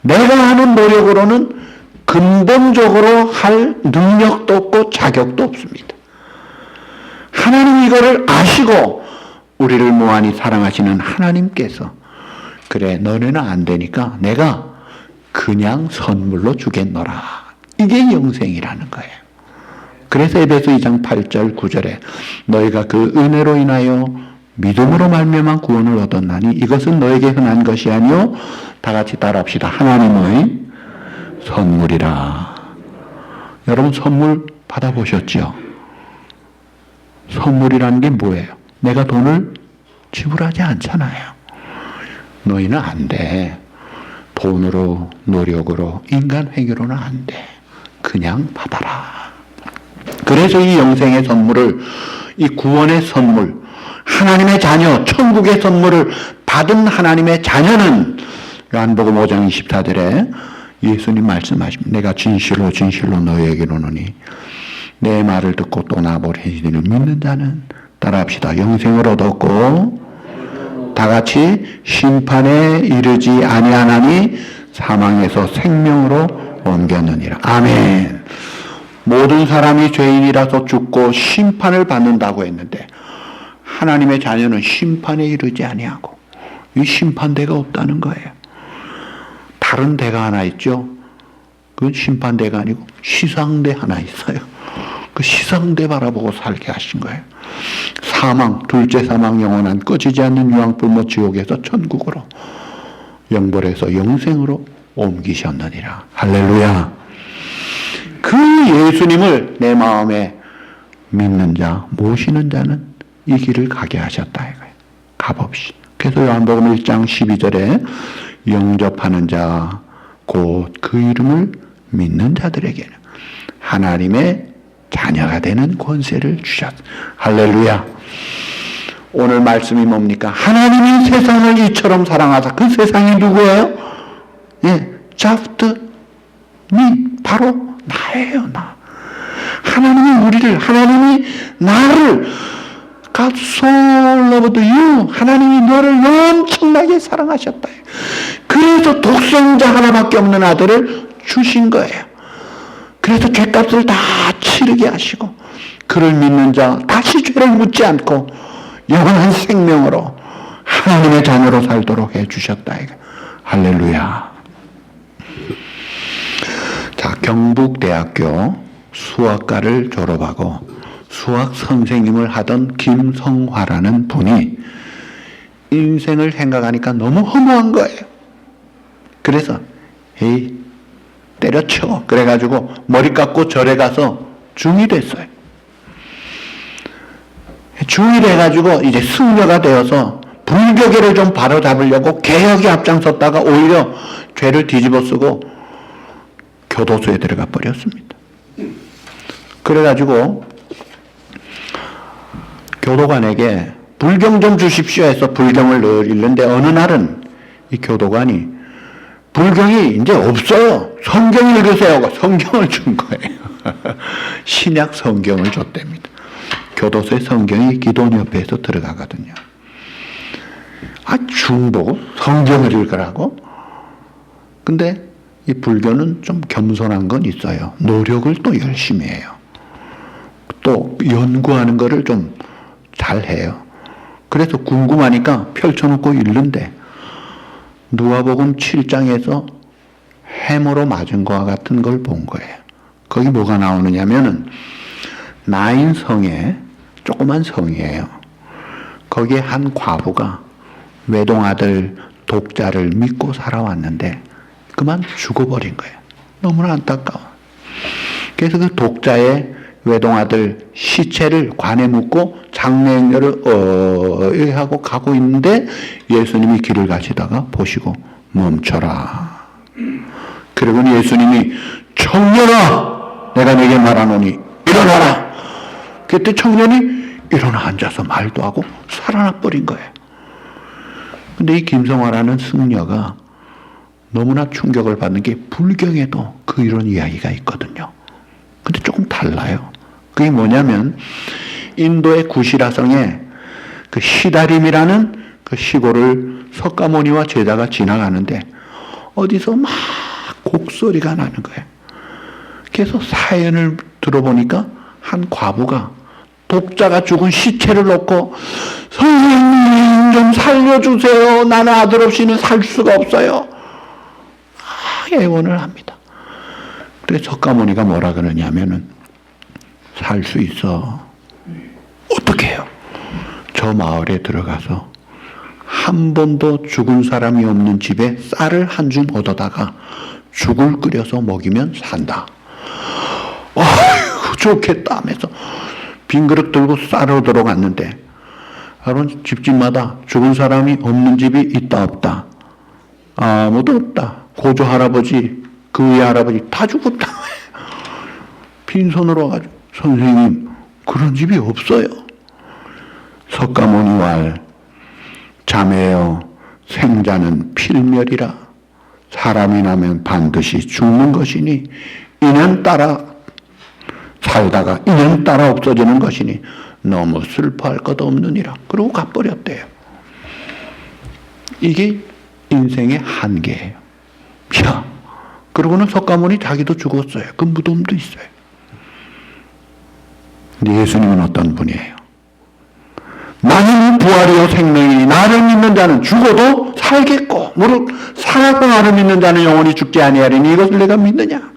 내가 하는 노력으로는 근본적으로 할 능력도 없고 자격도 없습니다. 하나님 이거를 아시고 우리를 무한히 사랑하시는 하나님께서 그래 너네는 안 되니까 내가 그냥 선물로 주겠노라. 이게 영생이라는 거예요. 그래서 에베소 2장 8절 9절에 너희가 그 은혜로 인하여 믿음으로 말미암아 구원을 얻었나니 이것은 너에게 흔한 것이 아니요 다 같이 따라합시다. 하나님의 선물이라. 여러분 선물 받아보셨죠? 선물이라는 게 뭐예요? 내가 돈을 지불하지 않잖아요. 너희는 안 돼. 돈으로, 노력으로, 인간 회개로는 안 돼. 그냥 받아라. 그래서 이 영생의 선물을, 이 구원의 선물, 하나님의 자녀, 천국의 선물을 받은 하나님의 자녀는 요한복음 5장 24절에 예수님 말씀하십니다. 내가 진실로 진실로 너희에게 이르노니 내 말을 듣고 또 나보라 이를 믿는 자는 따라합시다. 영생을 얻었고 다 같이 심판에 이르지 아니하나니 사망에서 생명으로 옮겼느니라. 아멘. 모든 사람이 죄인이라서 죽고 심판을 받는다고 했는데 하나님의 자녀는 심판에 이르지 아니하고 이 심판대가 없다는 거예요. 다른 대가 하나 있죠. 그건 심판대가 아니고 시상대 하나 있어요. 그 시상대 바라보고 살게 하신 거예요. 사망, 둘째 사망 영원한 꺼지지 않는 유황불못 지옥에서 천국으로, 영벌에서 영생으로 옮기셨느니라. 할렐루야. 그 예수님을 내 마음에 믿는 자, 모시는 자는 이 길을 가게 하셨다 이거예요. 값없이. 그래서 요한복음 1장 12절에 영접하는 자, 곧 그 이름을 믿는 자들에게는 하나님의 자녀가 되는 권세를 주셨다. 할렐루야. 오늘 말씀이 뭡니까? 하나님이 세상을 이처럼 사랑하사. 그 세상이 누구예요? 예, 자프트 미, 바로 나예요. 나. 하나님이 나를 God so loved you. 하나님이 너를 엄청나게 사랑하셨다. 그래서 독생자 하나밖에 없는 아들을 주신 거예요. 그래서 죄값을 다 치르게 하시고 그를 믿는 자 다시 죄를 묻지 않고 영원한 생명으로 하나님의 자녀로 살도록 해주셨다. 할렐루야. 자, 경북대학교 수학과를 졸업하고 수학 선생님을 하던 김성화라는 분이 인생을 생각하니까 너무 허무한 거예요. 그래서 에이 때려쳐. 그래가지고 머리 깎고 절에 가서 중이 됐어요. 중이 돼가지고 이제 승려가 되어서 불교계를 좀 바로잡으려고 개혁에 앞장섰다가 오히려 죄를 뒤집어 쓰고 교도소에 들어가 버렸습니다. 그래가지고 교도관에게 불경 좀 주십시오 해서 불경을 늘 읽는데 어느 날은 이 교도관이 불경이 이제 없어요. 성경 읽으세요. 성경을 준 거예요. 신약 성경을 줬답니다. 교도소에 성경이 기도 옆에서 들어가거든요. 아, 중보고 성경을 읽으라고? 근데 이 불교는 좀 겸손한 건 있어요. 노력을 또 열심히 해요. 또 연구하는 거를 좀 잘해요. 그래서 궁금하니까 펼쳐놓고 읽는데 누가복음 7장에서 해머로 맞은 것과 같은 걸 본 거예요. 거기 뭐가 나오느냐면은 나인 성에 조그만 성이에요. 거기에 한 과부가 외동아들 독자를 믿고 살아왔는데 그만 죽어버린 거예요. 너무나 안타까워. 그래서 그 독자의 외동아들 시체를 관에 묻고 장례행렬을 하고 가고 있는데 예수님이 길을 가시다가 보시고 멈춰라. 그리고 예수님이 청년아 내가 네게 말하노니 일어나라. 그때 청년이 일어나 앉아서 말도 하고 살아나 버린 거예요. 근데 이 김성화라는 승려가 너무나 충격을 받는 게 불경에도 그 이런 이야기가 있거든요. 근데 조금 달라요. 그게 뭐냐면 인도의 구시라성에 그 시다림이라는 그 시골을 석가모니와 제자가 지나가는데 어디서 막 곡소리가 나는 거예요. 그래서 사연을 들어보니까 한 과부가 독자가 죽은 시체를 놓고 선생님 좀 살려주세요. 나는 아들 없이는 살 수가 없어요. 애원을 합니다. 그래서 석가모니가 뭐라 그러냐면은 살 수 있어. 어떻게 해요? 저 마을에 들어가서 한 번도 죽은 사람이 없는 집에 쌀을 한 줌 얻어다가 죽을 끓여서 먹이면 산다. 아이고 좋겠다 하면서 빈 그릇 들고 쌀을 들어갔는데 여러분 집집마다 죽은 사람이 없는 집이 있다 없다? 아무도 없다. 고조 할아버지 그 위에 할아버지 다 죽었다. 빈손으로 와가지고 선생님 그런 집이 없어요. 석가모니 말 자매여 생자는 필멸이라 사람이 나면 반드시 죽는 것이니 인연 따라 살다가 인연 따라 없어지는 것이니 너무 슬퍼할 것 없느니라. 그러고 가버렸대요. 이게 인생의 한계예요. 야, 그러고는 석가모니 자기도 죽었어요. 그 무덤도 있어요. 근데 예수님은 어떤 분이에요? 나는 부활이요 생명이니 나를 믿는 자는 죽어도 살겠고 무릇 살아서 나를 믿는 자는 영원히 죽지 아니하리니 이것을 내가 믿느냐?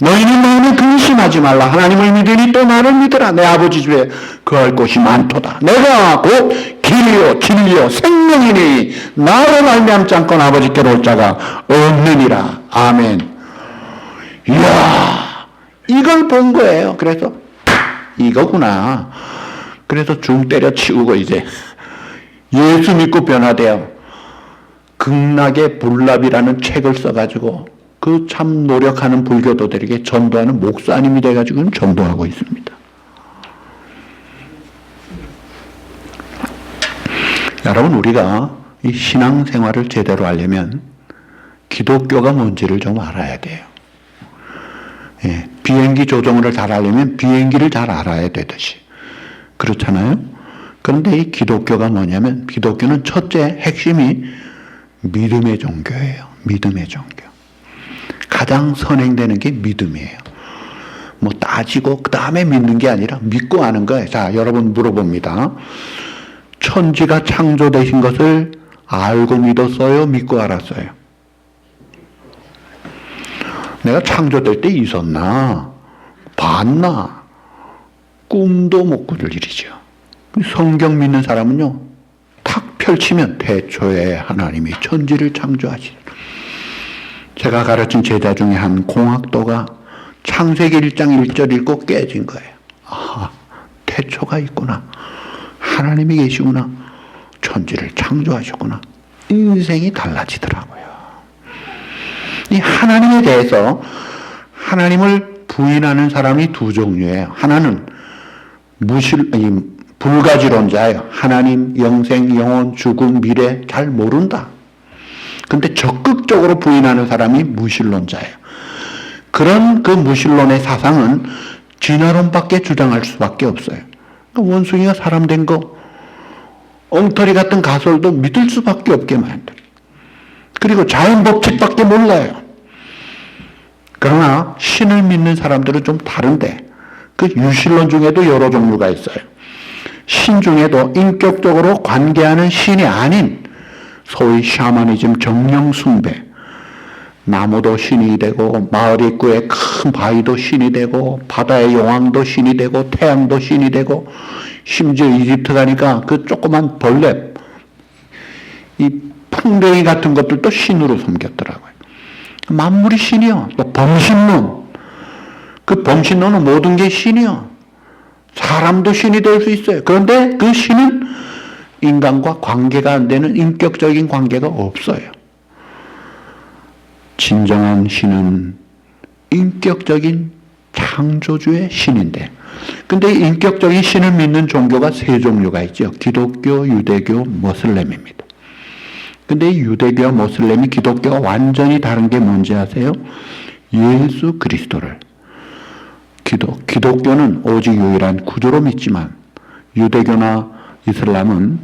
너희는 마음에 근심하지 말라. 하나님을 믿으니 또 나를 믿으라. 내 아버지 집에 거할 곳이 많도다. 내가 곧 길이요 진리요 생명이니 나로 말미암지 않고는 아버지께로 올 자가 없느니라. 아멘. 이야, 이걸 본 거예요. 그래서 이거구나. 그래서 중 때려치우고 이제 예수 믿고 변화되어 극락의 불납이라는 책을 써가지고 그 참 노력하는 불교도들에게 전도하는 목사님이 돼가지고 전도하고 있습니다. 여러분 우리가 이 신앙생활을 제대로 하려면 기독교가 뭔지를 좀 알아야 돼요. 예, 비행기 조종을 잘 하려면 비행기를 잘 알아야 되듯이 그렇잖아요. 그런데 이 기독교가 뭐냐면 기독교는 첫째 핵심이 믿음의 종교예요. 믿음의 종교. 가장 선행되는 게 믿음이에요. 뭐 따지고 그 다음에 믿는 게 아니라 믿고 아는 거예요. 자, 여러분 물어봅니다. 천지가 창조되신 것을 알고 믿었어요? 믿고 알았어요? 내가 창조될 때 있었나? 봤나? 꿈도 못 꾸릴 일이죠. 성경 믿는 사람은요, 탁 펼치면 태초에 하나님이 천지를 창조하시다. 제가 가르친 제자 중에 한 공학도가 창세기 1장 1절 읽고 깨진 거예요. 아, 태초가 있구나. 하나님이 계시구나. 천지를 창조하셨구나. 인생이 달라지더라고요. 이 하나님에 대해서 하나님을 부인하는 사람이 두 종류예요. 하나는 불가지론자예요. 하나님, 영생, 영혼, 죽음, 미래 잘 모른다. 근데 적극적으로 부인하는 사람이 무신론자예요. 그런 그 무신론의 사상은 진화론밖에 주장할 수밖에 없어요. 원숭이가 사람 된 거, 엉터리 같은 가설도 믿을 수밖에 없게 만들어요. 그리고 자연 법칙밖에 몰라요. 그러나 신을 믿는 사람들은 좀 다른데 그 유신론 중에도 여러 종류가 있어요. 신 중에도 인격적으로 관계하는 신이 아닌 소위 샤머니즘 정령 숭배, 나무도 신이 되고 마을 입구에 큰 바위도 신이 되고 바다의 용왕도 신이 되고 태양도 신이 되고 심지어 이집트 가니까 그 조그만 벌레, 이 풍뎅이 같은 것들도 신으로 섬겼더라고요. 만물이 신이요. 또 범신론. 그 범신론은 모든 게 신이요. 사람도 신이 될 수 있어요. 그런데 그 신은 인간과 관계가 안 되는 인격적인 관계가 없어요. 진정한 신은 인격적인 창조주의 신인데, 근데 인격적인 신을 믿는 종교가 세 종류가 있죠. 기독교, 유대교, 모슬렘입니다. 근데 유대교와 모슬렘이 기독교와 완전히 다른 게 뭔지 아세요? 예수 그리스도를. 기독교는 오직 유일한 구주로 믿지만 유대교나 이슬람은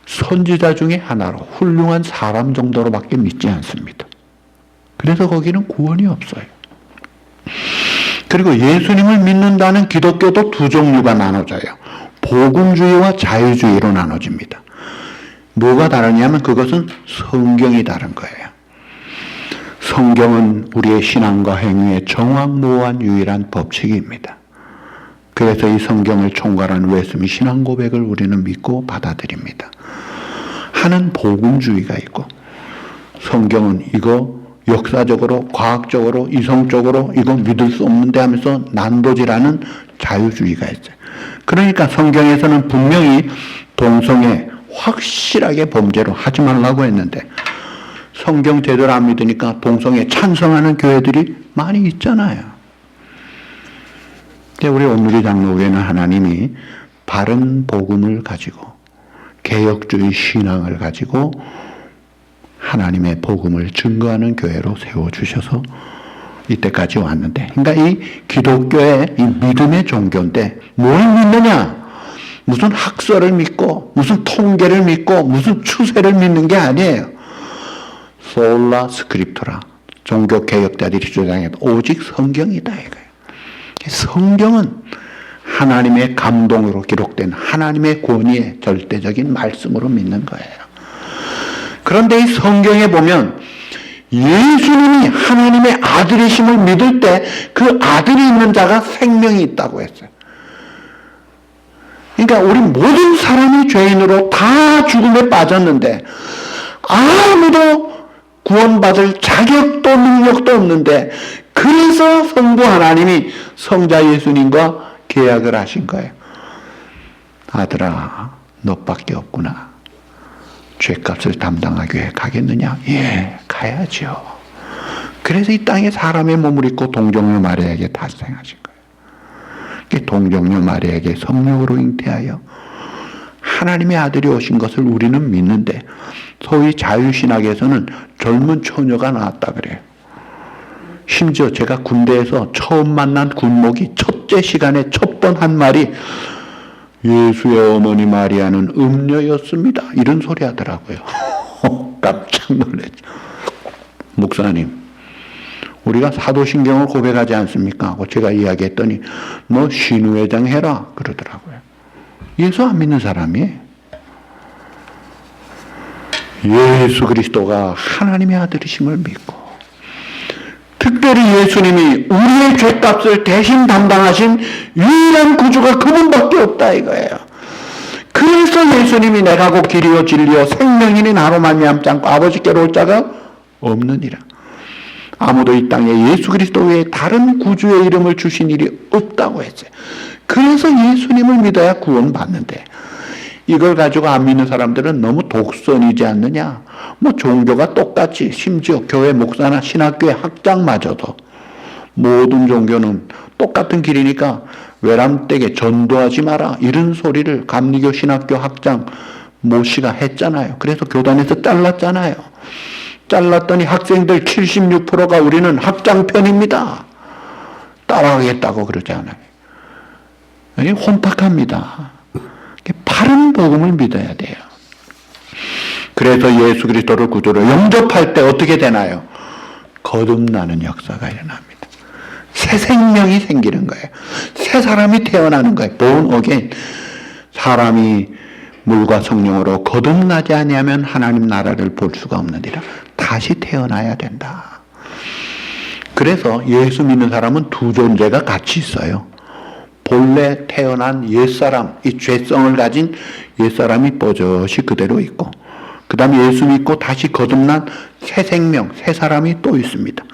선지자 중에 하나로 훌륭한 사람 정도로밖에 믿지 않습니다. 그래서 거기는 구원이 없어요. 그리고 예수님을 믿는다는 기독교도 두 종류가 나눠져요. 복음주의와 자유주의로 나눠집니다. 뭐가 다르냐면 그것은 성경이 다른 거예요. 성경은 우리의 신앙과 행위의 정확무한 유일한 법칙입니다. 그래서 이 성경을 총괄한 웨스미 신앙 고백을 우리는 믿고 받아들입니다. 하는 복음주의가 있고, 성경은 이거 역사적으로, 과학적으로, 이성적으로 이거 믿을 수 없는데 하면서 난도질하는 자유주의가 있어요. 그러니까 성경에서는 분명히 동성애 확실하게 범죄로 하지 말라고 했는데 성경 제대로 안 믿으니까 동성애 찬성하는 교회들이 많이 있잖아요. 근데 우리 온누리 장로교회는 하나님이 바른 복음을 가지고 개혁주의 신앙을 가지고 하나님의 복음을 증거하는 교회로 세워주셔서 이때까지 왔는데, 그러니까 이 기독교의 이 믿음의 종교인데 뭘 믿느냐? 무슨 학설을 믿고 무슨 통계를 믿고 무슨 추세를 믿는 게 아니에요. 솔라 스크립토라, 종교 개혁자들이 주장해도 오직 성경이다 이거예요. 성경은 하나님의 감동으로 기록된 하나님의 권위의 절대적인 말씀으로 믿는 거예요. 그런데 이 성경에 보면 예수님이 하나님의 아들이심을 믿을 때 그 아들이 있는 자가 생명이 있다고 했어요. 그러니까 우리 모든 사람이 죄인으로 다 죽음에 빠졌는데 아무도 구원받을 자격도 능력도 없는데, 그래서 성부 하나님이 성자 예수님과 계약을 하신 거예요. 아들아, 너밖에 없구나. 죄값을 담당하기 위해 가겠느냐? 예, 가야죠. 그래서 이 땅에 사람의 몸을 입고 동정녀 마리아에게 탄생하신 거예요. 동정녀 마리아에게 성령으로 잉태하여 하나님의 아들이 오신 것을 우리는 믿는데, 소위 자유신학에서는 젊은 처녀가 나왔다 그래요. 심지어 제가 군대에서 처음 만난 군목이 첫째 시간에 첫 번 한 말이 예수의 어머니 마리아는 음녀였습니다. 이런 소리 하더라고요. 깜짝 놀랐죠. 목사님, 우리가 사도신경을 고백하지 않습니까? 하고 제가 이야기했더니 너 신우회장 해라 그러더라고요. 예수 안 믿는 사람이 예수 그리스도가 하나님의 아들이심을 믿고, 특별히 예수님이 우리의 죄값을 대신 담당하신 유일한 구주가 그분밖에 없다 이거예요. 그래서 예수님이 내가 곧 길이요 진리요 생명이니 나로 말미암지 않고 아버지께로 올 자가 없느니라. 아무도 이 땅에 예수 그리스도 외에 다른 구주의 이름을 주신 일이 없다고 했어요. 그래서 예수님을 믿어야 구원받는데, 이걸 가지고 안 믿는 사람들은 너무 독선이지 않느냐. 뭐 종교가 똑같이, 심지어 교회 목사나 신학교의 학장마저도 모든 종교는 똑같은 길이니까 외람되게 전도하지 마라 이런 소리를 감리교 신학교 학장 모 씨가 했잖아요. 그래서 교단에서 잘랐잖아요. 잘랐더니 학생들 76%가 우리는 학장 편입니다. 따라가겠다고 그러잖아요. 이게 혼탁합니다. 바른 복음을 믿어야 돼요. 그래서 예수 그리스도를 구주로 영접할 때 어떻게 되나요? 거듭나는 역사가 일어납니다. 새 생명이 생기는 거예요. 새 사람이 태어나는 거예요. born again. 사람이 물과 성령으로 거듭나지 아니하면 하나님 나라를 볼 수가 없느니라. 다시 태어나야 된다. 그래서 예수 믿는 사람은 두 존재가 같이 있어요. 본래 태어난 옛사람, 이 죄성을 가진 옛사람이 뽀젓이 그대로 있고, 그 다음에 예수 믿고 다시 거듭난 새 생명, 새 사람이 또 있습니다.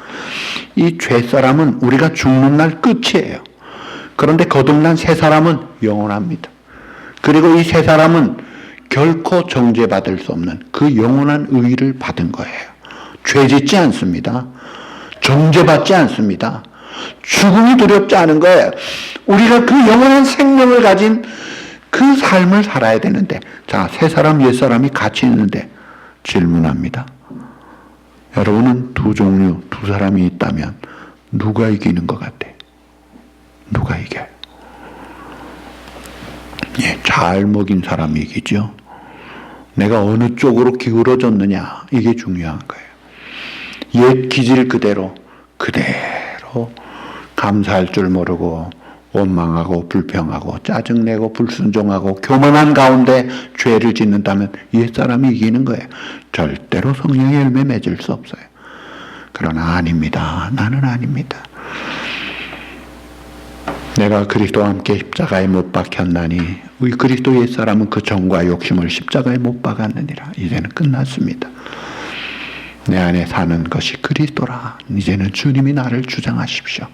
이 죄사람은 우리가 죽는 날 끝이에요. 그런데 거듭난 새 사람은 영원합니다. 그리고 이 새 사람은 결코 정죄받을 수 없는 그 영원한 의의를 받은 거예요. 죄 짓지 않습니다. 정죄받지 않습니다. 죽음이 두렵지 않은 거예요. 우리가 그 영원한 생명을 가진 그 삶을 살아야 되는데, 자, 새 사람, 옛 사람이 같이 있는데 질문합니다. 여러분은 두 종류, 두 사람이 있다면 누가 이기는 것 같아? 누가 이겨요? 예, 잘 먹인 사람이 이기죠. 내가 어느 쪽으로 기울어졌느냐, 이게 중요한 거예요. 옛 기질 그대로 감사할 줄 모르고 원망하고 불평하고 짜증내고 불순종하고 교만한 가운데 죄를 짓는다면 옛사람이 이기는 거예요. 절대로 성령의 열매 맺을 수 없어요. 그러나 아닙니다. 나는 아닙니다. 내가 그리스도와 함께 십자가에 못 박혔나니 우리 그리스도 옛사람은 그 정과 욕심을 십자가에 못 박았느니라. 이제는 끝났습니다. 내 안에 사는 것이 그리스도라. 이제는 주님이 나를 주장하십시오.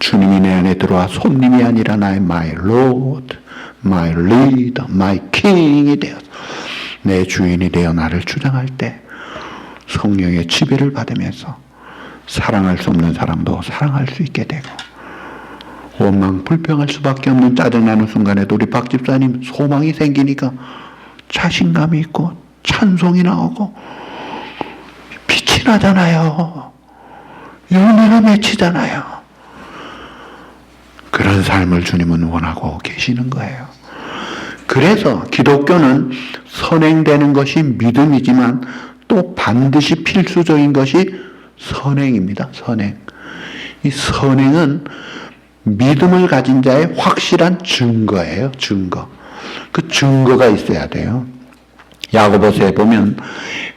주님이 내 안에 들어와 손님이 아니라 나의 my Lord, my leader, my king이 되어서 내 주인이 되어 나를 주장할 때 성령의 지배를 받으면서 사랑할 수 없는 사람도 사랑할 수 있게 되고, 원망 불평할 수밖에 없는 짜증나는 순간에도 우리 박 집사님 소망이 생기니까 자신감이 있고 찬송이 나오고 빛이 나잖아요. 열매가 맺히잖아요. 그런 삶을 주님은 원하고 계시는 거예요. 그래서 기독교는 선행되는 것이 믿음이지만 또 반드시 필수적인 것이 선행입니다. 선행. 이 선행은 믿음을 가진 자의 확실한 증거예요. 증거. 그 증거가 있어야 돼요. 야고보서에 보면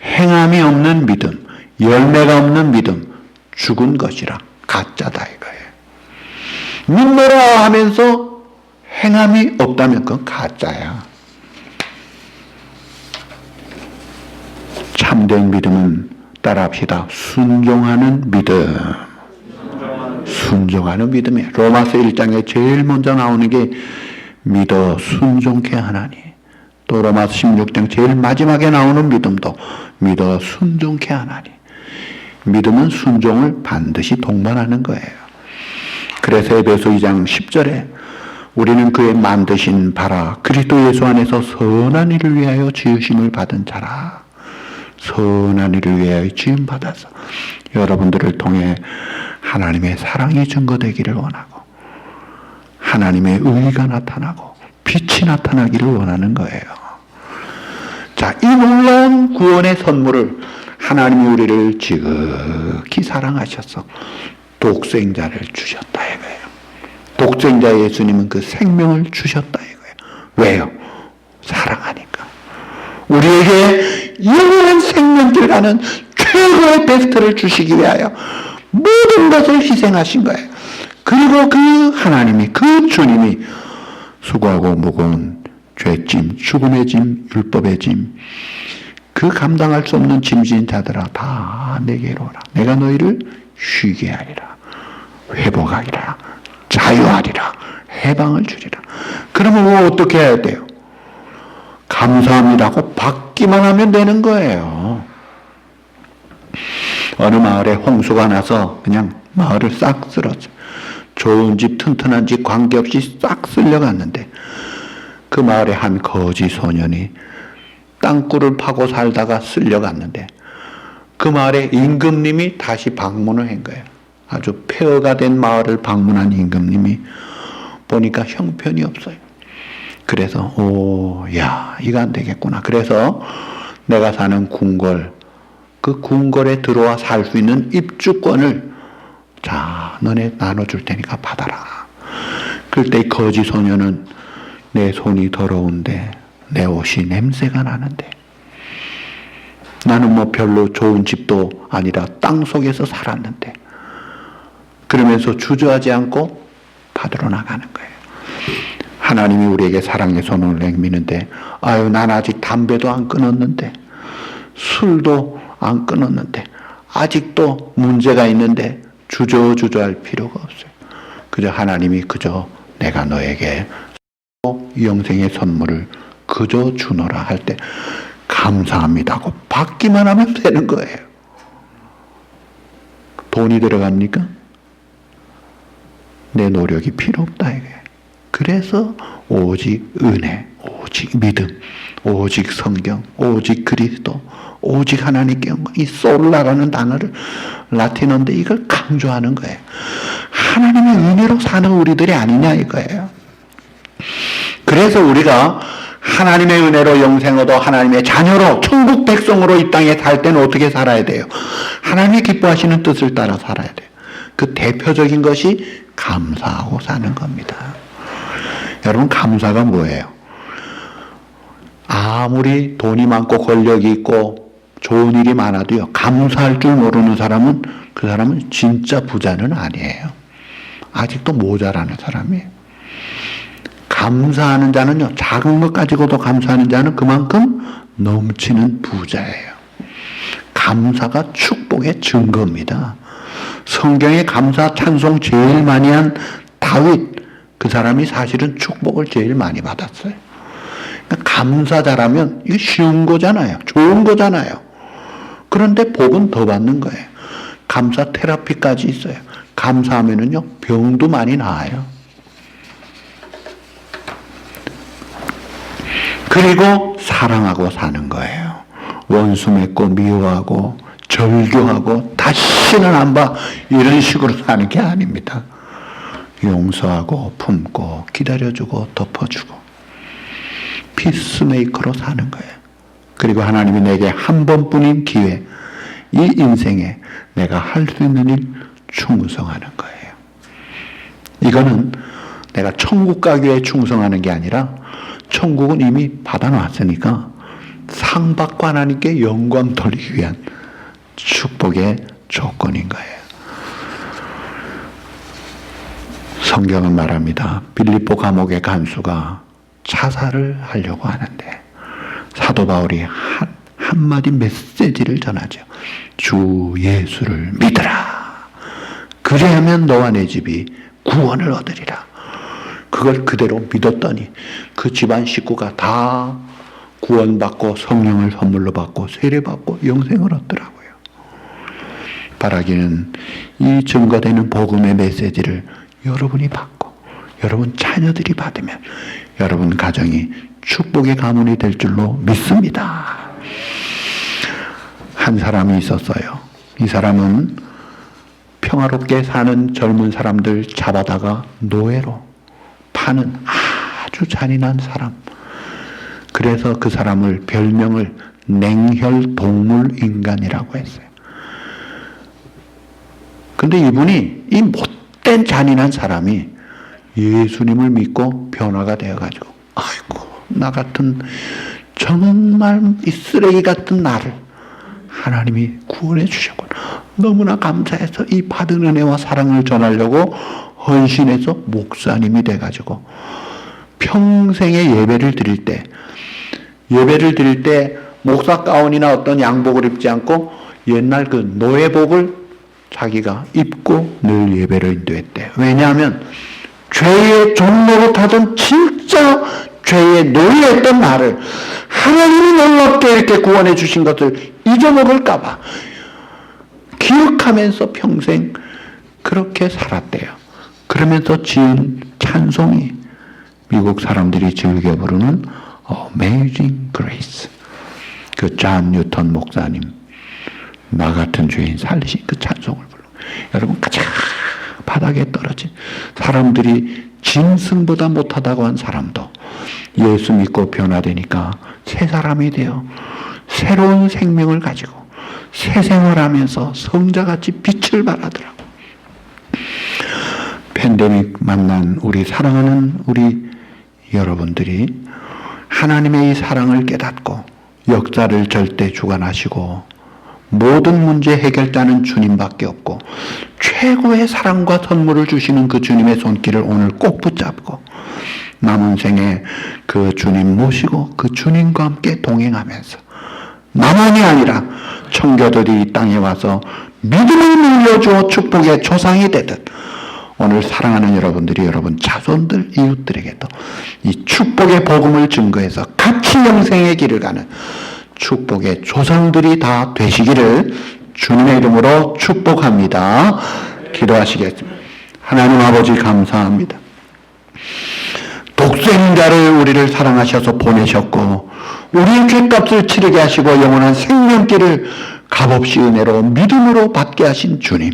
행함이 없는 믿음, 열매가 없는 믿음, 죽은 것이라 가짜다 이거예요. 믿노라 하면서 행함이 없다면 그건 가짜야. 참된 믿음은 따라합시다. 순종하는 믿음. 순종하는 믿음이에요. 로마서 1장에 제일 먼저 나오는 게 믿어 순종케 하나니, 또 로마서 16장 제일 마지막에 나오는 믿음도 믿어 순종케 하나니. 믿음은 순종을 반드시 동반하는 거예요. 그래서 에베소 2장 10절에 우리는 그의 만드신 바라 그리스도 예수 안에서 선한 일을 위하여 지으심을 받은 자라. 선한 일을 위하여 지음받아서 여러분들을 통해 하나님의 사랑이 증거되기를 원하고 하나님의 의의가 나타나고 빛이 나타나기를 원하는 거예요. 자, 이 놀라운 구원의 선물을 하나님이 우리를 지극히 사랑하셔서 독생자를 주셨다 이거예요. 독생자 예수님은 그 생명을 주셨다 이거예요. 왜요? 사랑하니까. 우리에게 영원한 생명들과는 최고의 베스트를 주시기 위하여 모든 것을 희생하신 거예요. 그리고 그 하나님이, 그 주님이 수고하고 무거운 죄짐, 죽음의 짐, 율법의 짐, 그 감당할 수 없는 짐진 자들아 다 내게로 오라. 내가 너희를 쉬게 하리라. 회복하리라. 자유하리라. 해방을 주리라. 그러면 뭐 어떻게 해야 돼요? 감사합니다고 받기만 하면 되는 거예요. 어느 마을에 홍수가 나서 그냥 마을을 싹 쓸었어요. 좋은 집, 튼튼한 집 관계없이 싹 쓸려갔는데 그 마을에 한 거지 소년이 땅굴을 파고 살다가 쓸려갔는데 그 마을에 임금님이 다시 방문을 한 거예요. 아주 폐허가 된 마을을 방문한 임금님이 보니까 형편이 없어요. 그래서 야 이거 안 되겠구나. 그래서 내가 사는 궁궐, 그 궁궐에 들어와 살 수 있는 입주권을 자 너네 나눠줄 테니까 받아라. 그럴 때 이 거지 소녀는 내 손이 더러운데 내 옷이 냄새가 나는데 나는 뭐 별로 좋은 집도 아니라 땅 속에서 살았는데 그러면서 주저하지 않고 받으러 나가는 거예요. 하나님이 우리에게 사랑의 손을 내미는데, 아유, 난 아직 담배도 안 끊었는데, 술도 안 끊었는데, 아직도 문제가 있는데, 주저주저할 필요가 없어요. 그저 하나님이 그저 내가 너에게 영생의 선물을 그저 주노라 할 때, 감사합니다 하고 받기만 하면 되는 거예요. 돈이 들어갑니까? 내 노력이 필요 없다 이게. 그래서 오직 은혜, 오직 믿음, 오직 성경, 오직 그리스도, 오직 하나님께 영광. 이 솔라라는 단어를 라틴어인데 이걸 강조하는 거예요. 하나님의 은혜로 사는 우리들이 아니냐 이거예요. 그래서 우리가 하나님의 은혜로 영생 얻어 하나님의 자녀로 천국 백성으로 이 땅에 살 때는 어떻게 살아야 돼요? 하나님이 기뻐하시는 뜻을 따라 살아야 돼요. 그 대표적인 것이 감사하고 사는 겁니다. 여러분, 감사가 뭐예요? 아무리 돈이 많고 권력이 있고 좋은 일이 많아도요, 감사할 줄 모르는 사람은 그 사람은 진짜 부자는 아니에요. 아직도 모자라는 사람이에요. 감사하는 자는요, 작은 것 가지고도 감사하는 자는 그만큼 넘치는 부자예요. 감사가 축복의 증거입니다. 성경에 감사 찬송 제일 많이 한 다윗, 그 사람이 사실은 축복을 제일 많이 받았어요. 그러니까 감사자라면 이게 쉬운 거잖아요. 좋은 거잖아요. 그런데 복은 더 받는 거예요. 감사 테라피까지 있어요. 감사하면은요, 병도 많이 나아요. 그리고 사랑하고 사는 거예요. 원수 맺고 미워하고 절교하고 다시는 안 봐, 이런 식으로 사는 게 아닙니다. 용서하고 품고 기다려주고 덮어주고 피스메이커로 사는 거예요. 그리고 하나님이 내게 한 번뿐인 기회, 이 인생에 내가 할 수 있는 일 충성하는 거예요. 이거는 내가 천국 가기 위해 충성하는 게 아니라 천국은 이미 받아놨으니까 상 받고 하나님께 영광 돌리기 위한 축복의 조건인 거예요. 성경은 말합니다. 빌립보 감옥의 간수가 자살을 하려고 하는데 사도 바울이 한마디 메시지를 전하죠. 주 예수를 믿으라. 그래야면 너와 내 집이 구원을 얻으리라. 그걸 그대로 믿었더니 그 집안 식구가 다 구원받고 성령을 선물로 받고 세례받고 영생을 얻더라고요. 바라기는 이 증거되는 복음의 메시지를 여러분이 받고 여러분 자녀들이 받으면 여러분 가정이 축복의 가문이 될 줄로 믿습니다. 한 사람이 있었어요. 이 사람은 평화롭게 사는 젊은 사람들 잡아다가 노예로 파는 아주 잔인한 사람. 그래서 그 사람을 별명을 냉혈동물인간이라고 했어요. 근데 이분이 이 못된 잔인한 사람이 예수님을 믿고 변화가 되어가지고, 아이고, 나 같은 정말 이 쓰레기 같은 나를 하나님이 구원해 주셨구나. 너무나 감사해서 이 받은 은혜와 사랑을 전하려고 헌신해서 목사님이 돼가지고 평생의 예배를 드릴 때 목사 가운이나 어떤 양복을 입지 않고 옛날 그 노예복을 자기가 입고 늘 예배를 인도했대. 왜냐하면 죄의 종로로 타던 진짜 죄의 노예였던 나를 하나님이 놀랍게 이렇게 구원해 주신 것을 잊어먹을까봐 기억하면서 평생 그렇게 살았대요. 그러면서 지은 찬송이 미국 사람들이 즐겨 부르는 Amazing Grace. 그 존 뉴턴 목사님, 나 같은 죄인 살리신 그 찬송을 불러. 여러분, 가장 바닥에 떨어진 사람들이 짐승보다 못하다고 한 사람도 예수 믿고 변화되니까 새 사람이 되어 새로운 생명을 가지고 새 생활하면서 성자같이 빛을 발하더라고. 팬데믹 만난 우리 사랑하는 우리 여러분들이 하나님의 이 사랑을 깨닫고 역사를 절대 주관하시고 모든 문제 해결자는 주님밖에 없고 최고의 사랑과 선물을 주시는 그 주님의 손길을 오늘 꼭 붙잡고 남은 생에 그 주님 모시고 그 주님과 함께 동행하면서 나만이 아니라 청교도들이 이 땅에 와서 믿음을 물려주어 축복의 조상이 되듯 오늘 사랑하는 여러분들이 여러분 자손들 이웃들에게도 이 축복의 복음을 증거해서 같이 영생의 길을 가는 축복의 조상들이 다 되시기를 주님의 이름으로 축복합니다. 기도하시겠습니다. 하나님 아버지 감사합니다. 독생자를 우리를 사랑하셔서 보내셨고 우리의 죄값을 치르게 하시고 영원한 생명길을 값없이 은혜로 믿음으로 받게 하신 주님,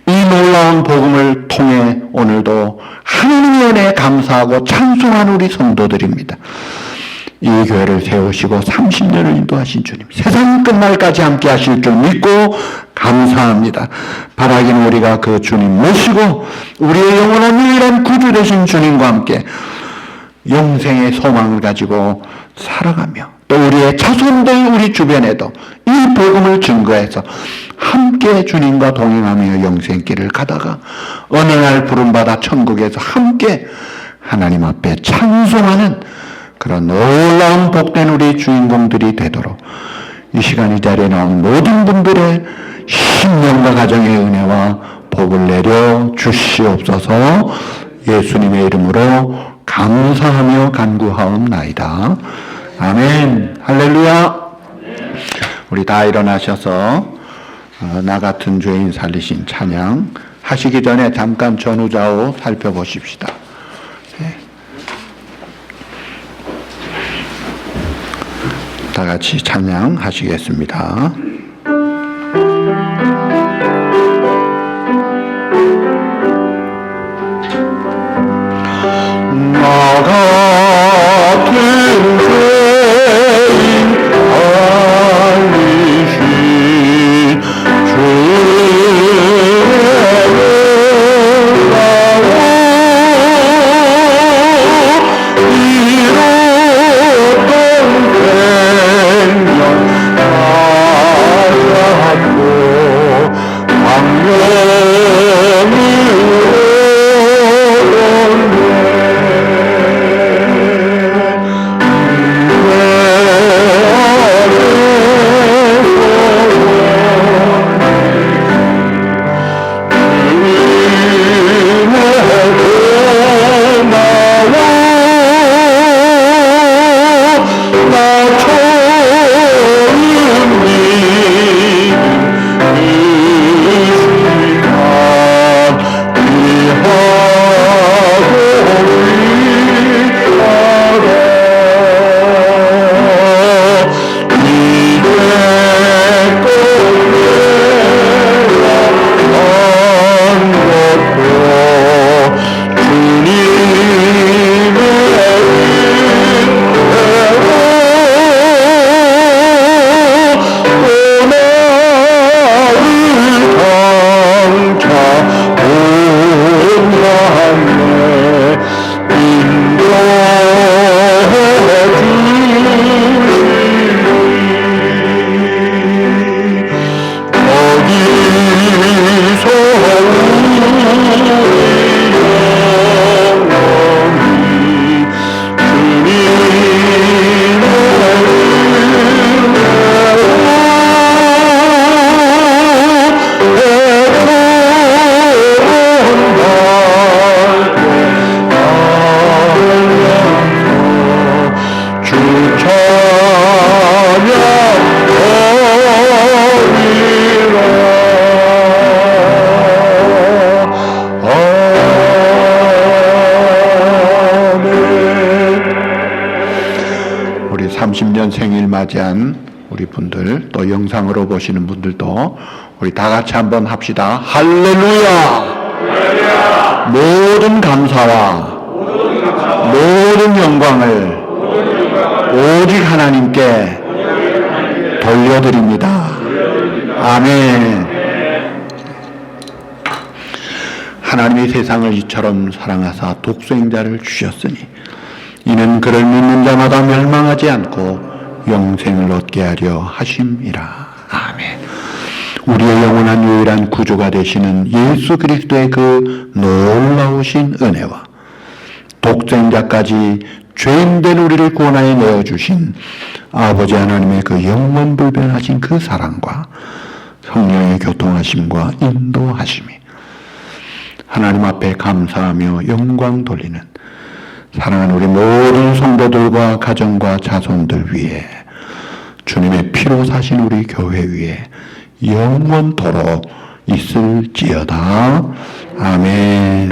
이 놀라운 복음을 통해 오늘도 하나님의 은혜에 감사하고 찬송하는 우리 성도들입니다. 이 교회를 세우시고 30년을 인도하신 주님, 세상 끝날까지 함께 하실 줄 믿고 감사합니다. 바라기는 우리가 그 주님 모시고 우리의 영원한 유일한 구주 되신 주님과 함께 영생의 소망을 가지고 살아가며 또 우리의 자손들 우리 주변에도 이 복음을 증거해서 함께 주님과 동행하며 영생길을 가다가 어느 날 부름받아 천국에서 함께 하나님 앞에 찬송하는 그런 놀라운 복된 우리 주인공들이 되도록 이 시간 이 자리에 나온 모든 분들의 심령과 가정의 은혜와 복을 내려 주시옵소서. 예수님의 이름으로 감사하며 간구하옵나이다. 아멘. 할렐루야. 우리 다 일어나셔서 나 같은 죄인 살리신 찬양 하시기 전에 잠깐 전후좌우 살펴보십시다. 다 같이 찬양하시겠습니다. 나 같은 죄인 살리신 우리 30년 생일 맞이한 우리 분들 또 영상으로 보시는 분들도 우리 다 같이 한번 합시다. 할렐루야! 모든 감사와 모든 영광을 오직 하나님께 돌려드립니다. 아멘. 하나님이 세상을 이처럼 사랑하사 독생자를 주셨으니 이는 그를 믿는 자마다 멸망하지 않고 영생을 얻게 하려 하심이라. 아멘. 우리의 영원한 유일한 구주가 되시는 예수 그리스도의 그 놀라우신 은혜와 또 독생자까지 죄인된 우리를 구원하여 내어주신 아버지 하나님의 그 영원불변하신 그 사랑과 성령의 교통하심과 인도하심이 하나님 앞에 감사하며 영광 돌리는 사랑하는 우리 모든 성도들과 가정과 자손들 위에 주님의 피로 사신 우리 교회 위에 영원토록 있을지어다. 아멘.